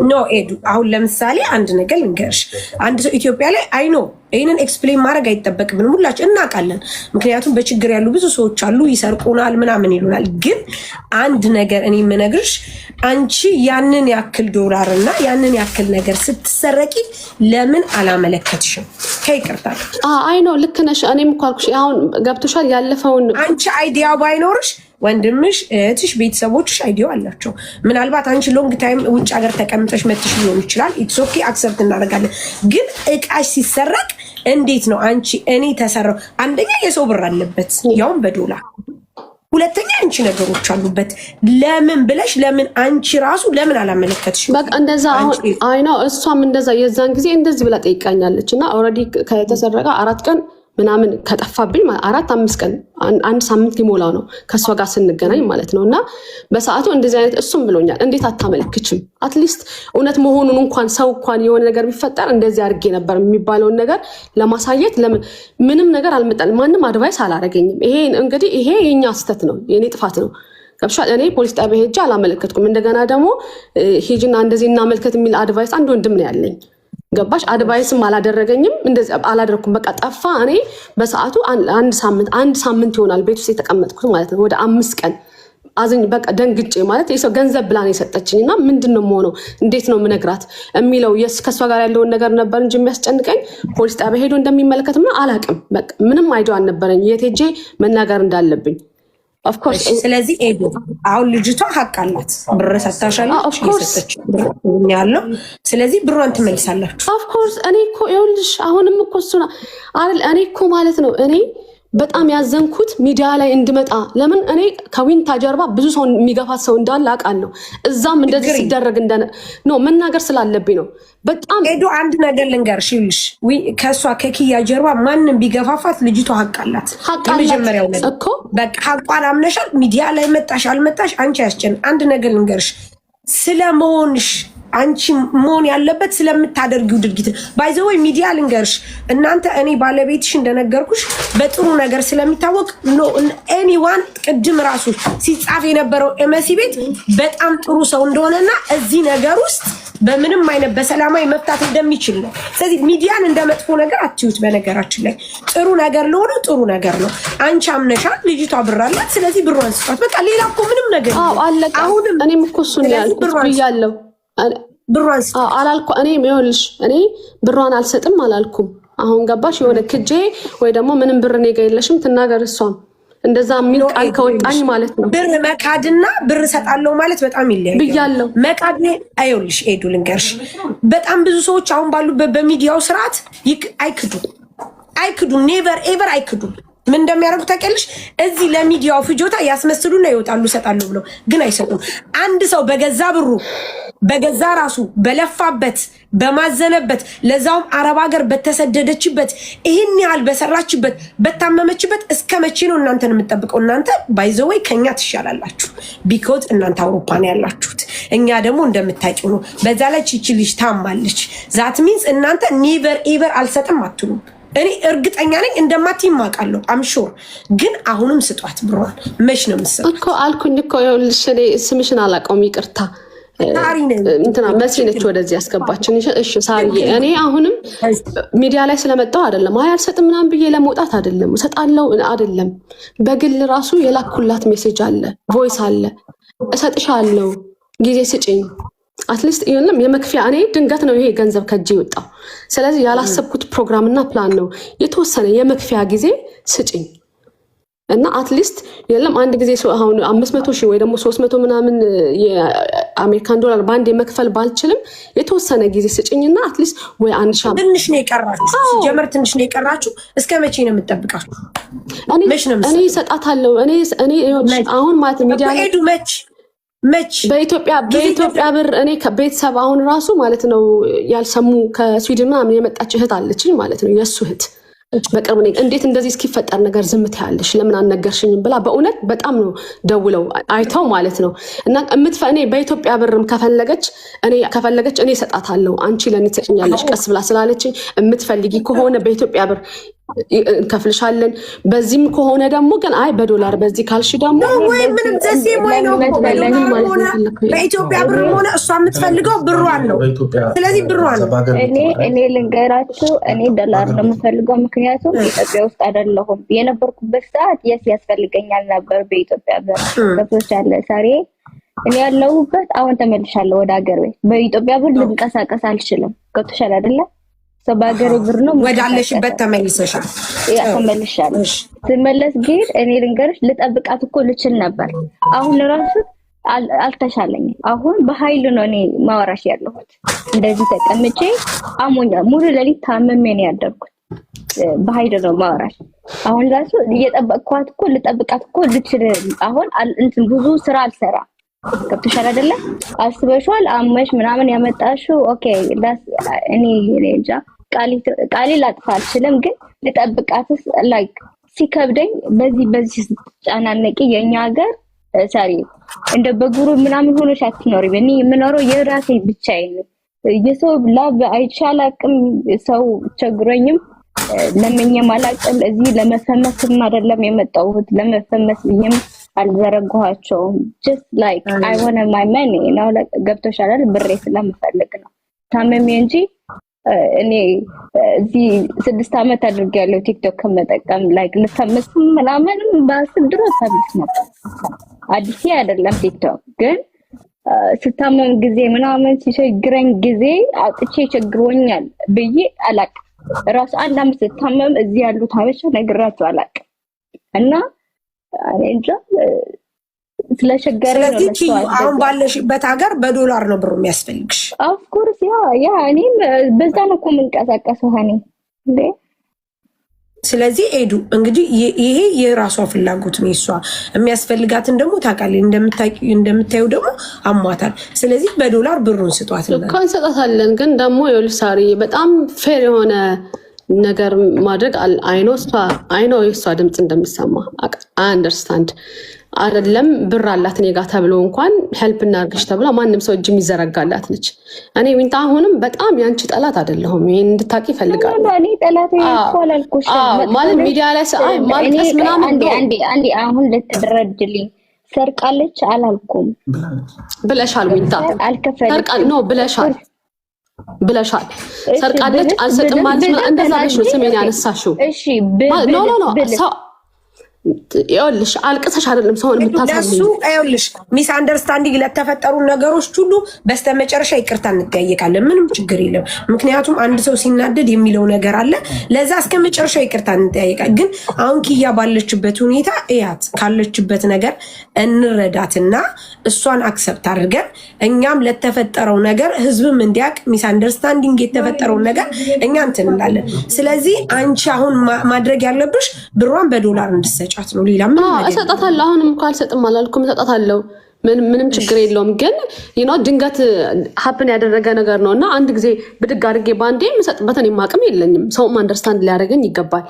ኖ ኤዱ አሁን ለምሳሌ አንድ ነገር ልንገርሽ። አንድ ሰው ኢትዮጵያ ላይ አይኖ ይህንን ኤክስፕሌን ማድረግ አይጠበቅብንም፣ ሁላችን እናውቃለን። ምክንያቱም በችግር ያሉ ብዙ ሰዎች አሉ፣ ይሰርቁናል፣ ምናምን ይሉናል። ግን አንድ ነገር እኔ የምነግርሽ አንቺ ያንን ያክል ዶላር እና ያንን ያክል ነገር ስትሰረቂ ለምን አላመለከትሽም? ከይቅርታ አይኖ ልክ ነሽ። እኔም እኮ አልኩሽ አሁን ገብቶሻል። ያለፈውን አንቺ አይዲያ ባይኖርሽ ወንድምሽ እህትሽ ቤተሰቦችሽ አይዲያ አላቸው። ምናልባት አንቺ ሎንግ ታይም ውጭ ሀገር ተቀምጠሽ መጥሽ ሊሆን ይችላል። ኢትስ ኦኬ አክሰፕት እናደርጋለን። ግን እቃሽ ሲሰረቅ እንዴት ነው አንቺ እኔ ተሰራው? አንደኛ የሰው ብር አለበት ያውም በዶላር፣ ሁለተኛ አንቺ ነገሮች አሉበት። ለምን ብለሽ ለምን አንቺ ራሱ ለምን አላመለከትሽ? በቃ እንደዛ አሁን አይ ነው እሷም እንደዛ የዛን ጊዜ እንደዚህ ብላ ጠይቃኛለች። እና ኦልሬዲ ከተሰረቀ 4 ቀን ምናምን ከጠፋብኝ 4-5 ቀን 1 ሳምንት ሊሞላው ነው ከእሷ ጋር ስንገናኝ ማለት ነው። እና በሰዓቱ እንደዚህ አይነት እሱም ብሎኛል፣ እንዴት አታመለክችም? አትሊስት እውነት መሆኑን እንኳን ሰው እንኳን የሆነ ነገር ቢፈጠር እንደዚህ አድርጌ ነበር የሚባለውን ነገር ለማሳየት ምንም ነገር አልመጣልም። ማንም አድቫይስ አላረገኝም። ይሄ እንግዲህ ይሄ የኛ ስህተት ነው፣ የኔ ጥፋት ነው። ገብሻል? እኔ ፖሊስ ጣቢያ ሄጄ አላመለከትኩም። እንደገና ደግሞ ሂጂና እንደዚህ እናመልከት የሚል አድቫይስ አንድ ወንድም ነው ያለኝ። ገባሽ? አድቫይስም አላደረገኝም፣ እንደዚህ አላደረኩም። በቃ ጠፋ። እኔ በሰዓቱ አንድ ሳምንት ይሆናል ቤት ውስጥ የተቀመጥኩት ማለት ነው። ወደ 5 ቀን አዝኝ በቃ ደንግጬ ማለት የሰው ገንዘብ ብላ ነው የሰጠችኝ። እና ምንድን ነው የምሆነው እንዴት ነው የምነግራት የሚለው ከእሷ ጋር ያለውን ነገር ነበር እንጂ የሚያስጨንቀኝ ፖሊስ ጣቢያ ሄዶ እንደሚመለከት አላቅም። በቃ ምንም አይዲያ አልነበረኝ የት ሄጄ መናገር እንዳለብኝ። ስለዚህ ኤዱ አሁን ልጅቷ ሀቅ አላት፣ ብር ሰታሻለች ያለው። ስለዚህ ብሯን ትመልሳላችሁ። ኦፍኮርስ እኔ እኮ ይኸውልሽ አሁንም እኮ እሱና እኔ እኮ ማለት ነው እኔ በጣም ያዘንኩት ሚዲያ ላይ እንድመጣ። ለምን እኔ ከዊንታ ጀርባ ብዙ ሰው የሚገፋት ሰው እንዳለ አውቃለሁ። እዛም እንደዚህ ሲደረግ ነው መናገር ስላለብኝ ነው። በጣም ኤዱ አንድ ነገር ልንገርሽ፣ ይልሽ ከእሷ ከኪያ ጀርባ ማንም ቢገፋፋት ልጅቷ ሀቅ አላት። የመጀመሪያው ነገር እኮ በቃ ሀቋን አምነሻል። ሚዲያ ላይ መጣሽ አልመጣሽ አንቺ ያስጨን። አንድ ነገር ልንገርሽ፣ ስለመሆንሽ አንቺ መሆን ያለበት ስለምታደርጊው ድርጊት ባይዘወይ ሚዲያ ልንገርሽ፣ እናንተ እኔ ባለቤትሽ እንደነገርኩሽ በጥሩ ነገር ስለሚታወቅ ነው። ኤኒዋን ቅድም ራሱ ሲጻፍ የነበረው ኤመሲ ቤት በጣም ጥሩ ሰው እንደሆነና እዚህ ነገር ውስጥ በምንም አይነት በሰላማዊ መፍታት እንደሚችል ነው። ስለዚህ ሚዲያን እንደመጥፎ ነገር አትዩት። በነገራችን ላይ ጥሩ ነገር ለሆነ ጥሩ ነገር ነው። አንቺ አምነሻል፣ ልጅቷ ብር አላት። ስለዚህ ብሯን ስጧት። በቃ ሌላ እኮ ምንም ነገር አሁንም እኔም እኮ እሱን ያልኩት ብያለሁ። ብሯን አላልኩ እኔ ይኸውልሽ እኔ ብሯን አልሰጥም አላልኩም። አሁን ገባሽ? የሆነ ክጄ ወይ ደግሞ ምንም ብር እኔ ጋር የለሽም ትናገር እሷም እንደዛ የሚል ቃል ከወጣኝ ማለት ነው። ብር መካድና ብር ሰጣለው ማለት በጣም ይለያያል ብያለሁ። መካድ አይውልሽ ኤዱ ልንገርሽ፣ በጣም ብዙ ሰዎች አሁን ባሉበት በሚዲያው ስርዓት አይክዱ ኔቨር ኤቨር አይክዱ። ምን እንደሚያደርጉ ታውቂያለሽ? እዚህ ለሚዲያው ፍጆታ ያስመስሉና ይወጣሉ ሰጣለሁ ብለው፣ ግን አይሰጡም። አንድ ሰው በገዛ ብሩ በገዛ ራሱ በለፋበት በማዘነበት ለዛውም አረብ ሀገር በተሰደደችበት ይህን ያህል በሰራችበት በታመመችበት እስከ መቼ ነው እናንተን የምጠብቀው? እናንተ ባይዘወይ ከኛ ትሻላላችሁ። ቢኮዝ እናንተ አውሮፓ ነው ያላችሁት፣ እኛ ደግሞ እንደምታውቂው ነው። በዛ ላይ ቺቺ ልጅ ታማለች። ዛት ሚንስ እናንተ ኔቨር ኤቨር አልሰጥም አትሉም። እኔ እርግጠኛ ነኝ እንደማትይም አውቃለሁ። አምሹር ግን አሁንም ስጧት ብሯን። መች ነው የምትሰጡት እኮ አልኩኝ እኮ ይኸውልሽ፣ እኔ ስምሽን አላውቀውም ይቅርታ። እንትና መሲ ነች ወደዚህ ያስገባችን። እሺ ሳርዬ፣ እኔ አሁንም ሚዲያ ላይ ስለመጣው አይደለም አይ አልሰጥም ምናምን ብዬ ለመውጣት አይደለም፣ እሰጣለሁ አይደለም። በግል ራሱ የላኩላት ሜሴጅ አለ፣ ቮይስ አለ። እሰጥሻለሁ ጊዜ ስጭኝ አትሊስት ይሄንም የመክፊያ እኔ ድንገት ነው ይሄ ገንዘብ ከእጄ ወጣው። ስለዚህ ያላሰብኩት ፕሮግራም እና ፕላን ነው። የተወሰነ የመክፊያ ጊዜ ስጭኝ እና አትሊስት የለም አንድ ጊዜ አሁን 500,000 ወይ ደግሞ 300 ምናምን የአሜሪካን ዶላር ባንድ የመክፈል ባልችልም የተወሰነ ጊዜ ስጭኝና አትሊስት ወይ አንድ ሻም ትንሽ ነው የቀራችሁ። ሲጀመር ትንሽ ነው የቀራችሁ። እስከ መቼ ነው የምትጠብቃችሁ? እኔ እሰጣታለሁ። እኔ አሁን ማለት ሚዲያ ሄዱ መች መች በኢትዮጵያ ብር እኔ ከቤተሰብ አሁን ራሱ ማለት ነው ያልሰሙ ከስዊድን ምናምን የመጣች እህት አለችኝ ማለት ነው የሱ እህት በቅርብ እንዴት እንደዚህ እስኪፈጠር ነገር ዝም ትያለሽ ለምን አልነገርሽኝም ብላ በእውነት በጣም ነው ደውለው አይተው ማለት ነው እና እኔ በኢትዮጵያ ብርም ከፈለገች እኔ እሰጣታለሁ አንቺ ለኔ ትሰጪኛለሽ ቀስ ብላ ስላለችኝ የምትፈልጊ ከሆነ በኢትዮጵያ ብር እንከፍልሻለን በዚህም ከሆነ ደግሞ ግን አይ በዶላር በዚህ ካልሽ ደግሞ ወይ ምንም ዘሴ ወይ ነው በኢትዮጵያ ብር ሆነ እሷ የምትፈልገው ብሯን ነው ስለዚህ ብሯን እኔ ልንገራችሁ እኔ ዶላር ነው የምፈልገው ምክንያቱም ኢትዮጵያ ውስጥ አይደለሁም የነበርኩበት ሰዓት ያስፈልገኛል ነበር በኢትዮጵያ ብር ተፈቻለ ሳሬ እኔ ያለሁበት አሁን ተመልሻለሁ ወደ ሀገር ቤት በኢትዮጵያ ብር ልንቀሳቀስ አልችልም ገብቶሻል አይደለ ሰባገሬ ብር ነው ወዳለሽበት ተመልሰሻል ተመልሻለሁ ተመለስ ግን እኔ ልንገርሽ ልጠብቃት እኮ ልችል ነበር አሁን ራሱ አልተሻለኝ አሁን በኃይል ነው እኔ ማወራሽ ያለሁት እንደዚህ ተቀምጬ አሞኛ ሙሉ ለሊት ታመሜ ነው ያደርኩት በኃይል ነው ማወራሽ አሁን ራሱ እየጠበቅኳት እኮ ልጠብቃት እኮ ልችል አሁን እንትን ብዙ ስራ አልሰራ ከብተሻል አይደለ አስበሽዋል አመሽ ምናምን ያመጣሽው ኦኬ እኔ እንጃ ቃሊ ላጥፋ አልችልም ግን ልጠብቃትስ ላይክ ሲከብደኝ በዚህ ጫናነቂ የኛ ሀገር ሳሪ እንደ በጉሩ ምናምን ሆነሽ አትኖሪም እኔ የምኖረው የራሴ ብቻዬን የሰው ላብ አይቻላቅም ሰው ቸግሮኝም ለምኜም አላቅም እዚህ ለመፈመስም አይደለም የመጣሁት ለመፈመስ ብዬም አልዘረጋኋቸውም just like I want my money ነው ገብቶሻል ብሬ ስለምፈልግ ነው ታመሜ እንጂ እኔ እዚህ 6 አመት አድርጌያለሁ ቲክቶክ ከመጠቀም like ልፈምስ ምናምን ባስብ ድሮ ፈምስ ነው አዲስ አይደለም ቲክቶክ ግን ስታመም ጊዜ ምናምን ሲቸግረኝ ጊዜ አጥቼ ቸግሮኛል ብዬ አላቅ ራስ አንድ አመት ስታመም እዚህ ያሉት ሀበሻ ነግራቸው አላቅ እና እንጃ ስለሸገረ ነው ስለዚህ አሁን ባለሽበት ሀገር በዶላር ነው ብሩ የሚያስፈልግሽ of course ያ እኔ በዛ ነው የምንቀሳቀሰው ሀኒ እንዴ ስለዚህ ኤዱ እንግዲህ ይሄ የራሷ ፍላጎት ነው እሷ የሚያስፈልጋትን ደግሞ ታውቃለች እንደምታዩ ደግሞ አሟታል ስለዚህ በዶላር ብሩን ስጧት ነው እንሰጣታለን ግን ደግሞ የልሳሪ በጣም ፌር የሆነ ነገር ማድረግ አይኖ የሷ ድምጽ እንደሚሰማ አንደርስታንድ አይደለም ብር አላት እኔ ጋር ተብሎ እንኳን ሄልፕ እናርግሽ ተብሎ ማንም ሰው እጅ የሚዘረጋላት ነች እኔ ዊንታ አሁንም በጣም ያንቺ ጠላት አይደለሁም ይሄን እንድታቂ ፈልጋለሁ እኔ ጠላት ይቆላልኩሽ ማለት ሚዲያ ላይ ሳይ ማልቀስ ምናምን አንዴ አሁን ልትደረድልኝ ሰርቃለች አላልኩም ብለሻል ዊንታ ሰርቃል ነው ብለሻል ሰርቃለች አልሰጥም ማለት እንደዛ ነሽ ነው ስሜን ያነሳሽው እሺ ኖ ይኸውልሽ አልቅሰሽ አይደለም ሰውን የምታሳምኝ ለሱ ይኸውልሽ ሚስ አንደርስታንዲንግ ለተፈጠሩ ነገሮች ሁሉ በስተመጨረሻ ይቅርታ እንጠያየቃለን ምንም ችግር የለም ምክንያቱም አንድ ሰው ሲናደድ የሚለው ነገር አለ ለዛ እስከ መጨረሻ ይቅርታ እንጠያየቃለን ግን አሁን ኪያ ባለችበት ሁኔታ እያት ካለችበት ነገር እንረዳትና እሷን አክሰፕት አድርገን እኛም ለተፈጠረው ነገር ህዝብም እንዲያቅ ሚስ አንደርስታንዲንግ የተፈጠረው ነገር እኛ እንትን እንላለን ስለዚህ አንቺ አሁን ማድረግ ያለብሽ ብሯን በዶላር እንድትሰጪ ነው ሌላ ምን ነገር እሰጣታለሁ አሁንም እኮ አልሰጥም አላልኩም እሰጣታለሁ ምንም ችግር የለውም ግን ድንገት ሀፕን ያደረገ ነገር ነውና አንድ ጊዜ ብድግ አድርጌ ባንዴ የምሰጥበትን የማቅም የለኝም ሰውም አንደርስታንድ ሊያደርገኝ ይገባል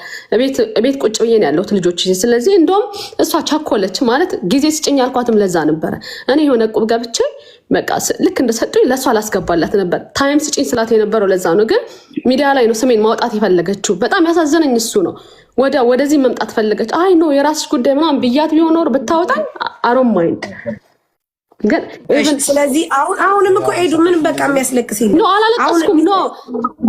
ቤት ቁጭ ብዬ ነው ያለሁት ልጆች ስለዚህ እንደውም እሷ ቻኮለች ማለት ጊዜ ስጭኝ ያልኳትም ለዛ ነበረ እኔ የሆነ ቁብ ገብቼ በቃ ልክ እንደሰጡኝ ለሷ አላስገባላት ነበር ታይም ስጭኝ ስላት የነበረው ለዛ ነው ግን ሚዲያ ላይ ነው ስሜን ማውጣት የፈለገችው በጣም ያሳዘነኝ እሱ ነው ወደዚህ መምጣት ፈለገች አይ ኖ የራስሽ ጉዳይ ምናምን ብያት ቢሆን ኖር ብታወጣኝ አሮን ማይንድ ግን ስለዚህ አሁንም እኮ ኤዱ ምን በቃ የሚያስለቅስ ይል ነው አላለቀስኩም ነው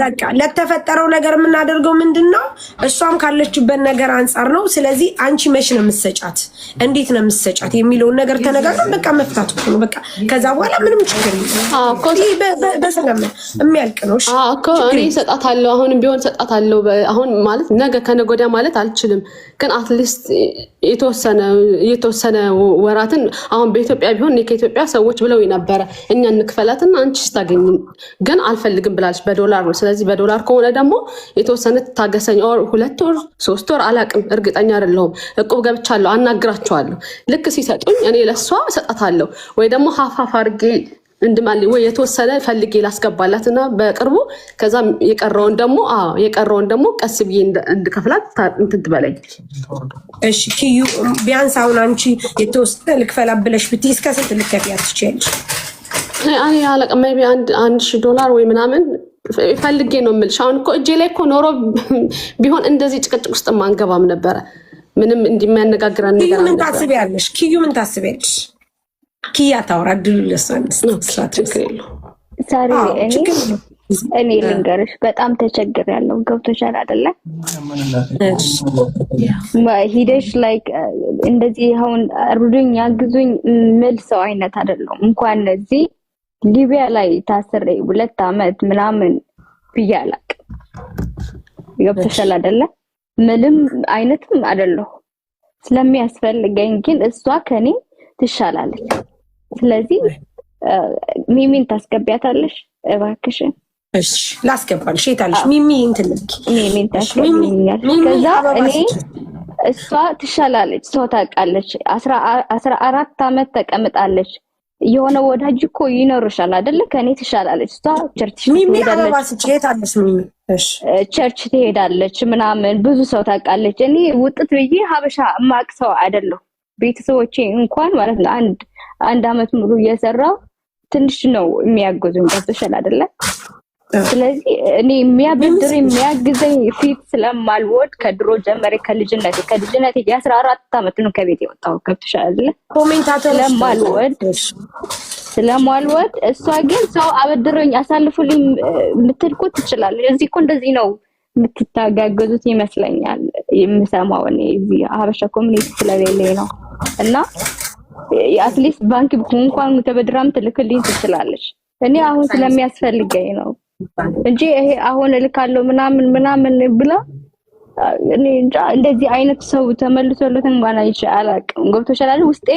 በቃ ለተፈጠረው ነገር የምናደርገው ምንድነው እሷም ካለችበት ነገር አንፃር ነው ስለዚህ አንቺ መች ነው የምትሰጫት እንዴት ነው የምትሰጫት የሚለውን ነገር ተነጋግረን በቃ መፍታት ነው በቃ ከዛ በኋላ ምንም ችግር የለም በሰላም የሚያልቅ ነው እኮ እኔ እሰጣታለሁ አሁንም ቢሆን እሰጣታለሁ አሁን ማለት ነገ ከነገ ወዲያ ማለት አልችልም ግን አትሊስት የተወሰነ ወራትን አሁን በኢትዮጵያ ቢሆን ኢትዮጵያ ሰዎች ብለው ነበረ እኛ እንክፈላትና አንቺ ስታገኝ ግን አልፈልግም ብላለች። በዶላር ነው። ስለዚህ በዶላር ከሆነ ደግሞ የተወሰነ ታገሰኝ፣ 2 ወር 3 ወር አላቅም፣ እርግጠኛ አይደለሁም። እቁብ ገብቻለሁ፣ አናግራቸዋለሁ። ልክ ሲሰጡኝ እኔ ለሷ እሰጣታለሁ ወይ ደግሞ ሀፋፍ አድርጌ እንድማል ወይ የተወሰነ ፈልጌ ላስገባላትና በቅርቡ ከዛ የቀረውን ደግሞ ቀስ ብዬ እንድከፍላት እንትን ትበለኝ። እሺ ኪዩ ቢያንስ አሁን አንቺ የተወሰነ ልክፈላ ብለሽ ብትይ እስከ ስንት ልከፍያት ትችያለሽ? እኔ አላውቅም። ሜይ ቢ $1,000 ወይ ምናምን ፈልጌ ነው የምልሽ። አሁን እኮ እጄ ላይ እኮ ኖሮ ቢሆን እንደዚህ ጭቅጭቅ ውስጥ አንገባም ነበረ። ምንም እንደሚያነጋግረን ነገር ምን ታስቢያለሽ? ኪዩ ምን ታስቢያለሽ? ኪያ ታውራ ድሉ ለሰንስ ሳሪ እኔ ልንገርሽ በጣም ተቸግሬያለሁ። ገብቶሻል አይደለ? ሂደሽ ላይክ እንደዚህ አሁን እርዱኝ ያግዙኝ ምል ሰው አይነት አይደለም። እንኳን እዚህ ሊቢያ ላይ ታስሬ 2 ዓመት ምናምን ብያላቅ። ገብቶሻል አይደለ? ምንም አይነትም አይደለሁ። ስለሚያስፈልገኝ ግን እሷ ከኔ ትሻላለች። ስለዚህ ሚሚን ታስገቢያታለሽ እባክሽን? እሺ ላስገባልሽ። የታለሽ ሚሚ? እንትን ሚሚን ታስገቢኛል። ከዛ እኔ እሷ ትሻላለች። ሰው ታውቃለች። 14 ዓመት ተቀምጣለች። የሆነ ወዳጅ እኮ ይኖርሻል አይደለ? ከኔ ትሻላለች። እሷ ቸርች ትሄዳለች። ሚሚ እሺ ቸርች ትሄዳለች ምናምን ብዙ ሰው ታውቃለች። እኔ ውጥት ብዬ ሀበሻ ማቅ ሰው አይደለሁ። ቤተሰቦቼ እንኳን ማለት ነው አንድ ዓመት ሙሉ እየሰራው ትንሽ ነው የሚያገዙኝ። ገብቶሻል አይደለ? ስለዚህ እኔ የሚያግዘኝ ፊት ስለማልወድ ከድሮ ጀመሬ ከልጅነቴ የ14 ዓመት ነው ከቤት የወጣው። ገብቶሻል አይደለ? ኮሜንታተር ስለማልወድ እሷ ግን ሰው አበድሮኝ አሳልፉልኝ ልትልኩ ትችላለች። እዚህ እኮ እንደዚህ ነው የምትታጋገዙት ይመስለኛል የምሰማው እኔ እዚህ ሀበሻ ኮሚኒቲ ስለሌለኝ ነው። እና አትሊስት ባንክ እንኳን ተበድራም ትልክልኝ ትችላለች። እኔ አሁን ስለሚያስፈልገኝ ነው እንጂ ይሄ አሁን እልካለሁ ምናምን ብላ እኔ እንጃ እንደዚህ አይነት ሰው ተመልሶለት እንኳን አላውቅም። ገብቶሻል አይደል? ውስጤ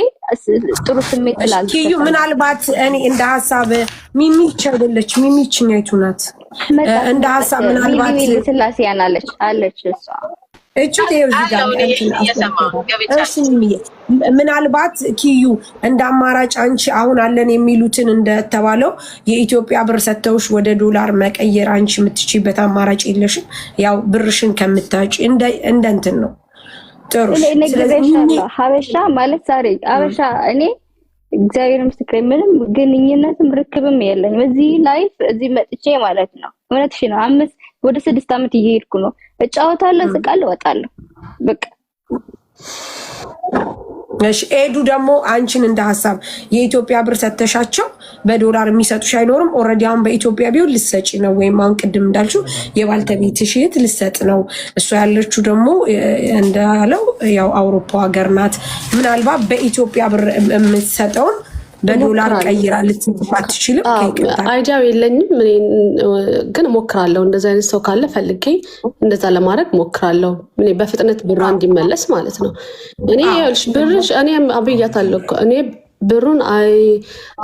ጥሩ ስሜት ስላልተሰማኝ ኪዩ ምናልባት እኔ እንደ ሀሳብ ሚሚ አይደለች፣ ሚሚ ችኛይቱ ናት። እንደ ሀሳብ ምናልባት ስላሴ አለች እሷ ምናልባት ኪዩ እንደ አማራጭ አንቺ አሁን አለን የሚሉትን እንደተባለው የኢትዮጵያ ብር ሰተውሽ ወደ ዶላር መቀየር አንቺ የምትችይበት አማራጭ የለሽም። ያው ብርሽን ከምታጭ እንደ እንትን ነው ጥሩ። ስለዚህ ሀበሻ ማለት ዛሬ ሀበሻ እኔ እግዚአብሔር ምስክሬ ምንም ግንኙነትም ርክብም የለኝም። እዚህ ላይፍ እዚህ መጥቼ ማለት ነው እውነትሽ ነው 5 ወደ 6 ዓመት እየሄድኩ ነው። እጫወታለሁ፣ ስቃለሁ፣ እወጣለሁ በቃ። እሺ ኤዱ ደግሞ አንቺን እንደ ሀሳብ የኢትዮጵያ ብር ሰተሻቸው በዶላር የሚሰጡሽ አይኖርም። ኦልሬዲ አሁን በኢትዮጵያ ቢሆን ልትሰጪ ነው፣ ወይም አሁን ቅድም እንዳልሽው የባልተቤትሽ እህት ልትሰጥ ነው። እሷ ያለችው ደግሞ እንዳለው ያው አውሮፓ ሀገር ናት። ምናልባት በኢትዮጵያ ብር የምትሰጠውን በዶላር ቀይራ ልትጽፍ አትችልም። አይዲያው የለኝም ግን ሞክራለሁ። እንደዛ አይነት ሰው ካለ ፈልጌ እንደዛ ለማድረግ ሞክራለሁ። እኔ በፍጥነት ብሯ እንዲመለስ ማለት ነው። እኔ ይኸውልሽ ብርሽ እኔ አብያታለሁ እኮ እኔ ብሩን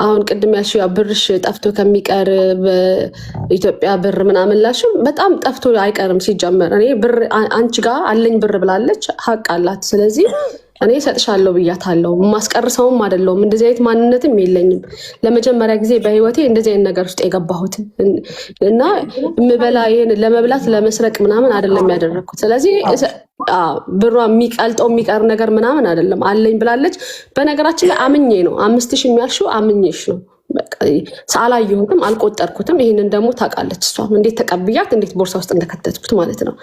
አሁን ቅድም ያልሽው ያው ብርሽ ጠፍቶ ከሚቀር በኢትዮጵያ ብር ምናምን ላልሽው በጣም ጠፍቶ አይቀርም። ሲጀመር እኔ ብር አንቺ ጋር አለኝ ብር ብላለች፣ ሀቅ አላት። ስለዚህ እኔ እሰጥሻለሁ ብያታለሁ። ማስቀርሰውም አይደለሁም። እንደዚህ አይነት ማንነትም የለኝም። ለመጀመሪያ ጊዜ በህይወቴ እንደዚህ አይነት ነገር ውስጥ የገባሁት እና የምበላ ይሄን ለመብላት ለመስረቅ ምናምን አይደለም ያደረኩት። ስለዚህ ብሯ የሚቀልጠው የሚቀር ነገር ምናምን አይደለም። አለኝ ብላለች። በነገራችን ላይ አምኜ ነው 5000 የሚያልሽው አምኜሽ ነው። ሳላየሁትም አልቆጠርኩትም። ይሄንን ደግሞ ታውቃለች እሷ እንዴት ተቀብያት እንዴት ቦርሳ ውስጥ እንደከተትኩት ማለት ነው።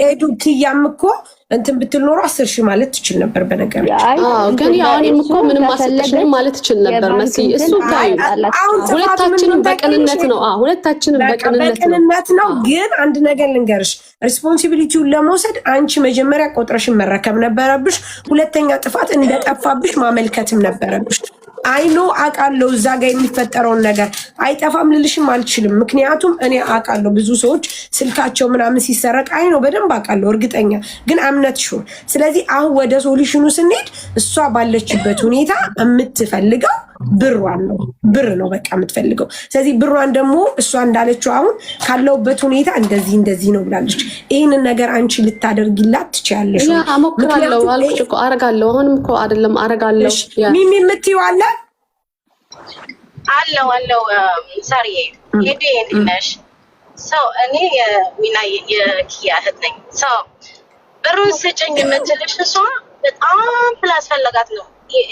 ኤዱ ኪያም እኮ እንትን ብትል ኖሮ 10,000 ማለት ትችል ነበር። በነገር ግን ያው እኔም እኮ ምንም አሰጠሽኝ ማለት ትችል ነበር። መሲ እሱ ታዩ ሁለታችንም በቅንነት ነው። ሁለታችንም በቅንነት ነው። ግን አንድ ነገር ልንገርሽ፣ ሪስፖንሲቢሊቲውን ለመውሰድ አንቺ መጀመሪያ ቆጥረሽን መረከብ ነበረብሽ። ሁለተኛ ጥፋት እንደጠፋብሽ ማመልከትም ነበረብሽ። አይኖ አቃለው እዛ ጋር የሚፈጠረውን ነገር አይጠፋም ልልሽም አልችልም። ምክንያቱም እኔ አቃለው ብዙ ሰዎች ስልካቸው ምናምን ሲሰረቅ አይኖ በደንብ አቃለው እርግጠኛ ግን አምነት ሹር። ስለዚህ አሁን ወደ ሶሉሽኑ ስንሄድ እሷ ባለችበት ሁኔታ የምትፈልገው ብሯን ነው፣ ብር ነው በቃ የምትፈልገው። ስለዚህ ብሯን ደግሞ እሷ እንዳለችው አሁን ካለውበት ሁኔታ እንደዚህ ነው ብላለች። ይህንን ነገር አንቺ ልታደርጊላት ትችያለሽ? ያ አሞክራለሁ አልኩሽ እኮ አረጋለሁ። አሁንም እኮ አይደለም አረጋለሁ። ሚሚ የምትይው አለ አለው ሳሪዬ ሄዱ ነሽ ሰው እኔ የሚና የኪያ እህት ነኝ። ሰው ብሩን ስጭኝ የምትልሽ እሷ በጣም ስላስፈለጋት ነው።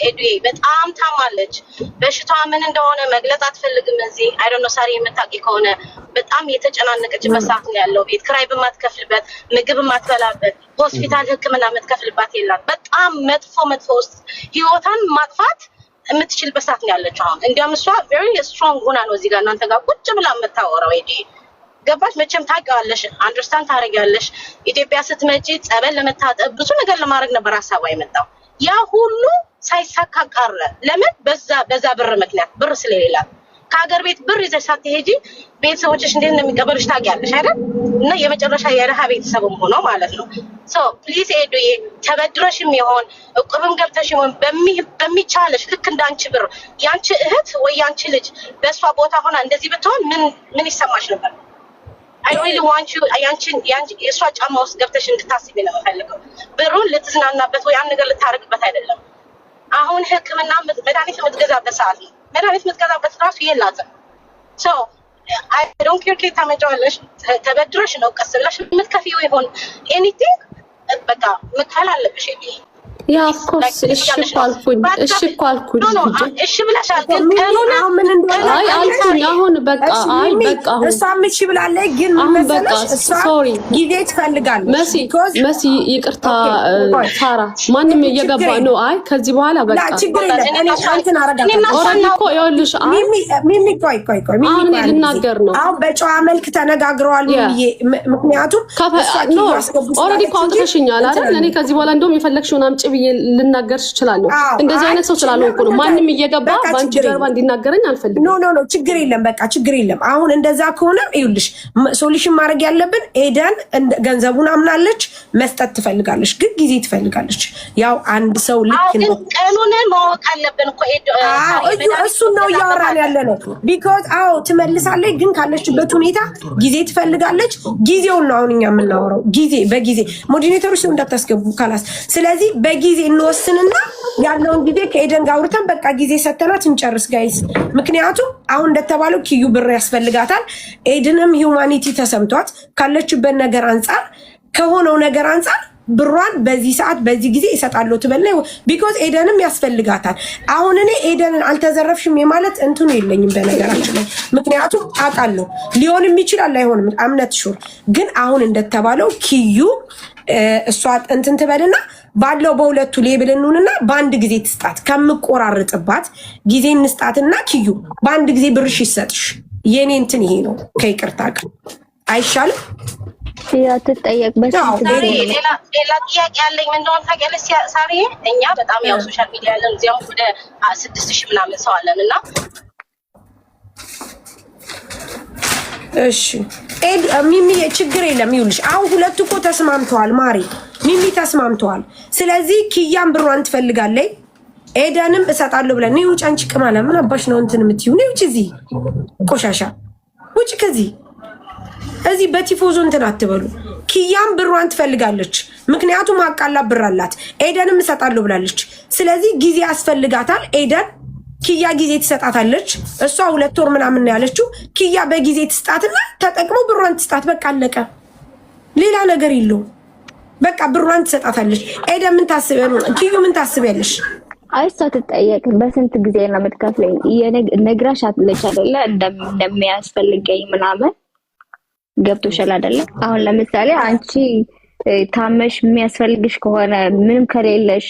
ኤዱዬ በጣም ታማለች። በሽታዋ ምን እንደሆነ መግለጽ አትፈልግም። እዚህ አይ ዶንት ኖ ሳሪ የምታውቂ ከሆነ በጣም የተጨናነቀችበት ሰዓት ነው ያለው። ቤት ክራይ በማትከፍልበት፣ ምግብ የማትበላበት፣ ሆስፒታል ሕክምና የምትከፍልባት የላት። በጣም መጥፎ ውስጥ ህይወቷን ማጥፋት የምትችልበት ሰዓት ነው ያለችው አሁን። እንዲያውም እሷ ቬሪ ስትሮንግ ሆና ነው እዚህ ጋር እናንተ ጋር ቁጭ ብላ የምታወራው። ኤዱዬ ገባሽ? መቼም ታውቂዋለሽ፣ አንደርስታንድ ታደርጊያለሽ። ኢትዮጵያ ስትመጪ ጸበል ለመታጠብ ብዙ ነገር ለማድረግ ነበር ሀሳቧ የመጣው። ያ ሁሉ ሳይሳካ ቀረ። ለምን? በዛ ብር ምክንያት፣ ብር ስለሌላት። ከሀገር ቤት ብር ይዘሽ ሳትሄጂ ቤተሰቦችሽ እንዴት እንደሚቀበሉሽ ታውቂያለሽ አይደል? እና የመጨረሻ የረሃ ቤተሰብም ሆኖ ማለት ነው። ሶ ፕሊዝ ኤዱዬ ተበድረሽም ይሆን እቁብም ገብተሽ ይሆን በሚቻለሽ ልክ እንዳንቺ ብር ያንቺ እህት ወይ ያንቺ ልጅ በእሷ ቦታ ሆና እንደዚህ ብትሆን ምን ይሰማሽ ነበር? I really want you የእሷ ጫማ ውስጥ ገብተሽ እንድታስቢ ነው የምፈልገው። ብሩን ልትዝናናበት ወይ አንድ ነገር ልታረግበት አይደለም። አሁን ሕክምና መድኃኒት የምትገዛበት ሰዓት ነው። መድኃኒት የምትገዛበት ራሱ የላትም። ሶ I don't care ከየት ታመጫዋለሽ። ተበድረሽ ነው ቀስ ብለሽ የምትከፊው ይሆን ኤኒቲንግ በቃ መክፈል አለብሽ። ያ ኮርስ እሺ ካልኩኝ እሺ ብለሻል። ግን ቀኑን ምን እንደሆነ አልኩኝ። አሁን በቃ አሁን እሷም እሺ ብላለች። ግን መሰለሽ እሷ ጊዜ ትፈልጋለች። መሲ ይቅርታ ሳራ ማንም እየገባ ነው። ከዚህ በኋላ በቃ ችግር የለም። እኔ አንተን አረጋለሁ። ኦሬዲ እኮ ይኸውልሽ ሚሚ ቆይ አሁን ልናገር ነው። አሁን በጨዋ መልክ ተነጋግረዋል። ምክንያቱም ኦሬዲ እኮ አውጥተሽኛል አይደል? እኔ ከዚህ በኋላ እንደውም የፈለግሽውን አምጪ ልናገርሽ እችላለሁ። እንደዚህ አይነት ሰው ስላልሆንኩ ነው። ማንም እየገባ ባንቺ ጀርባ እንዲናገረኝ አልፈልግም። ኖ ችግር የለም። በቃ ችግር የለም። አሁን እንደዛ ከሆነ ይኸውልሽ ሶሉሽን ማድረግ ያለብን ኤደን ገንዘቡን አምናለች፣ መስጠት ትፈልጋለች፣ ግን ጊዜ ትፈልጋለች። ያው አንድ ሰው ልክ ነው። ቀኑን ማወቅ አለብን እኮ እሱን ነው እያወራን ያለ ነው። ቢኮዝ ትመልሳለች፣ ግን ካለችበት ሁኔታ ጊዜ ትፈልጋለች። ጊዜውን ነው አሁን እኛ የምናወራው። በጊዜ ሞዲሬተሮች ሰው እንዳታስገቡ ካላስ። ስለዚህ በጊዜ እንወስንና ያለውን ጊዜ ከኤደን ጋር አውርተን በቃ ጊዜ ሰተናት እንጨርስ ጋይስ። ምክንያቱም አሁን እንደተባለው ኪዩ ብር ያስፈልጋታል። ኤደንም ሂውማኒቲ ተሰምቷት ካለችበት ነገር አንጻር ከሆነው ነገር አንጻር ብሯን በዚህ ሰዓት በዚህ ጊዜ ይሰጣሉ ትበልና ቢኮዝ ኤደንም ያስፈልጋታል። አሁን እኔ ኤደንን አልተዘረፍሽም የማለት እንትኑ የለኝም በነገራችን ላይ። ምክንያቱም አውቃለሁ ሊሆንም ይችላል አይሆንም አምነት ሹር። ግን አሁን እንደተባለው ኪዩ እሷ እንትን ትበልና ባለው በሁለቱ ሌብል እንሁንና በአንድ ጊዜ ትስጣት። ከምቆራርጥባት ጊዜ እንስጣትና ኪዩ በአንድ ጊዜ ብርሽ ይሰጥሽ። የኔ እንትን ይሄ ነው። ከይቅርታ ጋር አይሻልም? ትጠየቅ ሌላ ጥያቄ ያለኝ ምን እንደሆነ ታውቂያለሽ ሳሪዬ? እኛ በጣም ያው ሶሻል ሚዲያ ያለን እዚያም ወደ 6000 ምናምን ሰው አለን እና እሺ ሚሚ ችግር የለም። ይኸውልሽ አሁን ሁለቱ እኮ ተስማምተዋል። ማሪ ሚሚ ተስማምተዋል። ስለዚህ ኪያን ብሯን ትፈልጋለች፣ ኤደንም እሰጣለሁ ብለን ነው። ውጭ አንቺ ቅማላ ምን አባሽ ነው እንትን የምትይው? ነው ውጭ፣ እዚህ ቆሻሻ ውጭ፣ ከዚህ እዚህ በቲፎዞ እንትን አትበሉ። ኪያን ብሯን ትፈልጋለች፣ ምክንያቱም አቃላ ብር አላት። ኤደንም እሰጣለሁ ብላለች። ስለዚህ ጊዜ ያስፈልጋታል። ኤደን ኪያ ጊዜ ትሰጣታለች። እሷ 2 ወር ምናምን ነው ያለችው። ኪያ በጊዜ ትስጣትና ተጠቅሞ ብሯን ትስጣት። በቃ አለቀ። ሌላ ነገር የለውም። በቃ ብሯን ትሰጣታለች። ኤደን ምን ታስበ ኪዩ ምን ታስበያለሽ? አይሷ ትጠየቅ። በስንት ጊዜ ነው የምትከፍለኝ? ነግራሽ አትለች አይደለ? እንደሚያስፈልገኝ ምናምን ገብቶሻል አይደለ? አሁን ለምሳሌ አንቺ ታመሽ የሚያስፈልግሽ ከሆነ ምንም ከሌለሽ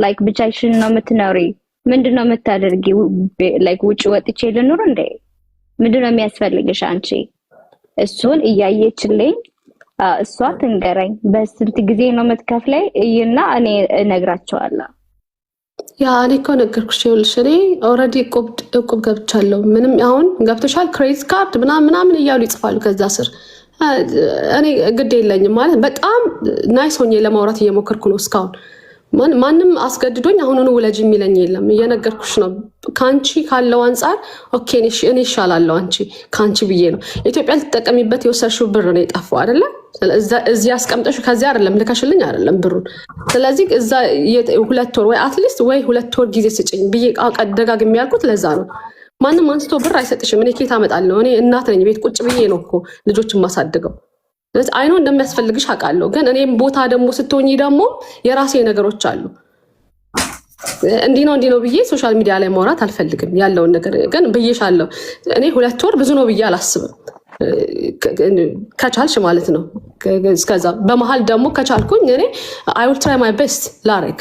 ላይክ ብቻሽን ነው የምትኖሪ፣ ምንድነው የምታደርጊው? ላይክ ውጭ ወጥቼ ልኑር እንዴ? ምንድነው የሚያስፈልግሽ አንቺ? እሱን እያየችልኝ እሷ ትንገረኝ። በስንት ጊዜ ነው የምትከፍለኝ እና እኔ እነግራቸዋለሁ። ያ እኔ እኮ ነገርኩሽ። ይኸውልሽ እኔ ኦልሬዲ እቁብ ገብቻለሁ። ምንም አሁን ገብቶሻል ክሬዲት ካርድ ምናምን እያሉ ይጽፋሉ ከዛ ስር። እኔ ግድ የለኝም ማለት በጣም ናይስ ሆኜ ለማውራት እየሞከርኩ ነው እስካሁን። ማንም አስገድዶኝ አሁኑኑ ውለጅ የሚለኝ የለም። እየነገርኩሽ ነው። ከአንቺ ካለው አንጻር ኦኬ እኔ ይሻላለሁ አንቺ ከአንቺ ብዬ ነው። ኢትዮጵያ ልትጠቀሚበት የወሰድሽው ብር ነው የጠፋው አይደለ? እዚህ አስቀምጠሽ ከዚህ አይደለም ልከሽልኝ አይደለም ብሩን። ስለዚህ እዛ 2 ወር ወይ አትሊስት ወይ 2 ወር ጊዜ ስጭኝ ብዬ ደጋግሜ ያልኩት ለዛ ነው። ማንም አንስቶ ብር አይሰጥሽም። እኔ ኬት አመጣለሁ? እኔ እናት ነኝ። ቤት ቁጭ ብዬ ነው እኮ ልጆችን ማሳድገው። ስለዚህ አይኖ እንደሚያስፈልግሽ አውቃለሁ። ግን እኔም ቦታ ደግሞ ስትሆኚ ደግሞ የራሴ ነገሮች አሉ። እንዲህ ነው ብዬ ሶሻል ሚዲያ ላይ ማውራት አልፈልግም። ያለውን ነገር ግን ብዬሻለሁ። እኔ 2 ወር ብዙ ነው ብዬ አላስብም። ከቻልሽ ማለት ነው። እስከዛ በመሀል ደግሞ ከቻልኩኝ እኔ አይ ዊል ትራይ ማይ ቤስት ላረግ።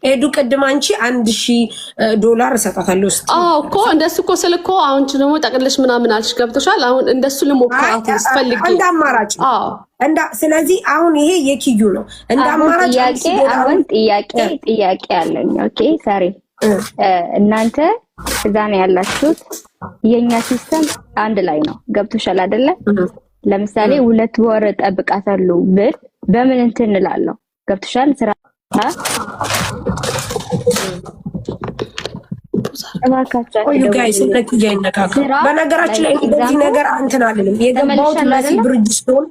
ሄዱ ቅድም አንቺ $1000 እሰጣታለሁ ውስጥ እኮ እንደሱ እኮ ስል እኮ አሁን ደግሞ ጠቅልሽ ምናምን አልሽ። ገብቶሻል? አሁን እንደሱ ልሞክራት ፈልጊ እንደ አማራጭ ስለዚህ አሁን ይሄ የኪዩ ነው እንደ አማራጭ። አሁን ጥያቄ አለኝ። ኦኬ ሳሪ እናንተ እዛ ነው ያላችሁት። የኛ ሲስተም አንድ ላይ ነው። ገብቶሻል አይደለ? ለምሳሌ 2 ወር ጠብቃታለሁ ብል በምን እንትን እላለሁ? ገብቶሻል? ስራ በነገራችን ላይ በዚህ ነገር እንትን አልልም። የገባሁት ለሲ ብርጅስቶን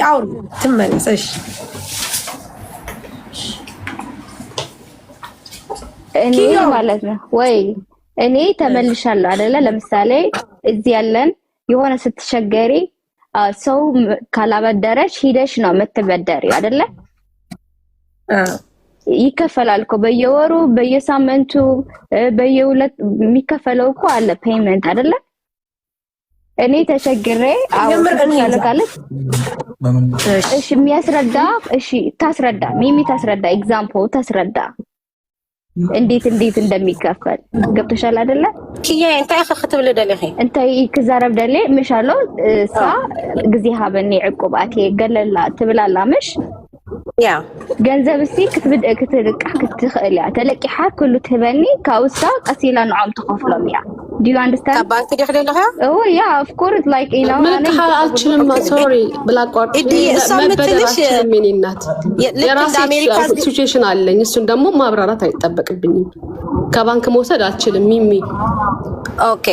አውሪ ትመለሰሽ እኔ ማለት ነው ወይ እኔ ተመልሻለሁ አይደለ? ለምሳሌ እዚህ ያለን የሆነ ስትሸገሪ ሰው ካላበደረሽ ሂደሽ ነው የምትበደሪ አይደለ? ይከፈላል እኮ በየወሩ በየሳምንቱ በየሁለት የሚከፈለው እኮ አለ ፔይመንት አይደለ? እኔ ተሸግሬ ያለካለች እሺ የሚያስረዳ ታስረዳ ሚሚ ታስረዳ ኤግዛምፕል ታስረዳ እንዴት እንደሚከፈል ገብቶሻል አይደለ? ኪያ እንታይ ክትብል ደለኺ እንታይ ክዛረብ ደለ ምሻሎ ሳ ግዜ ሃበኒ ዕቁባቴ ገለላ ትብላላ ምሽ ያ ገንዘብ ሲ ክትልቃ ክትኽእል ያ ተለቂሓ ኩሉ ትበኒ ካውሳ ቀሲላ ንዓም ተኸፍሎም ያ do you understand ባንክ ደኸለለኻ yeah of course like you know እኔ አልችልም sorry ብላቋርጥ መበደራች ሚኒናት የራሴ አሜሪካ ሲቹዌሽን አለኝ። እሱን ደግሞ ማብራራት አይጠበቅብኝም። ከባንክ መውሰድ አልችልም ሚሚ። ኦኬ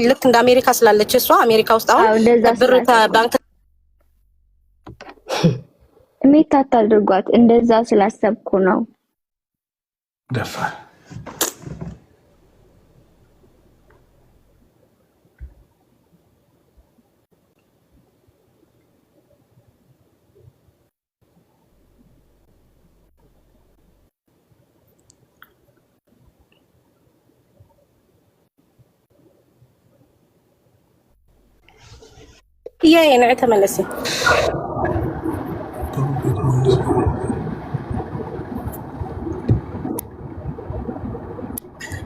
ልክ እንደ አሜሪካ ስላለች እሷ አሜሪካ ውስጥ አሁን ብር ባንክ ሜታት አድርጓት እንደዛ ስላሰብኩ ነው። ደፋር يا نعت ملسي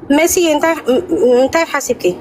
ميسي انت حاسبكي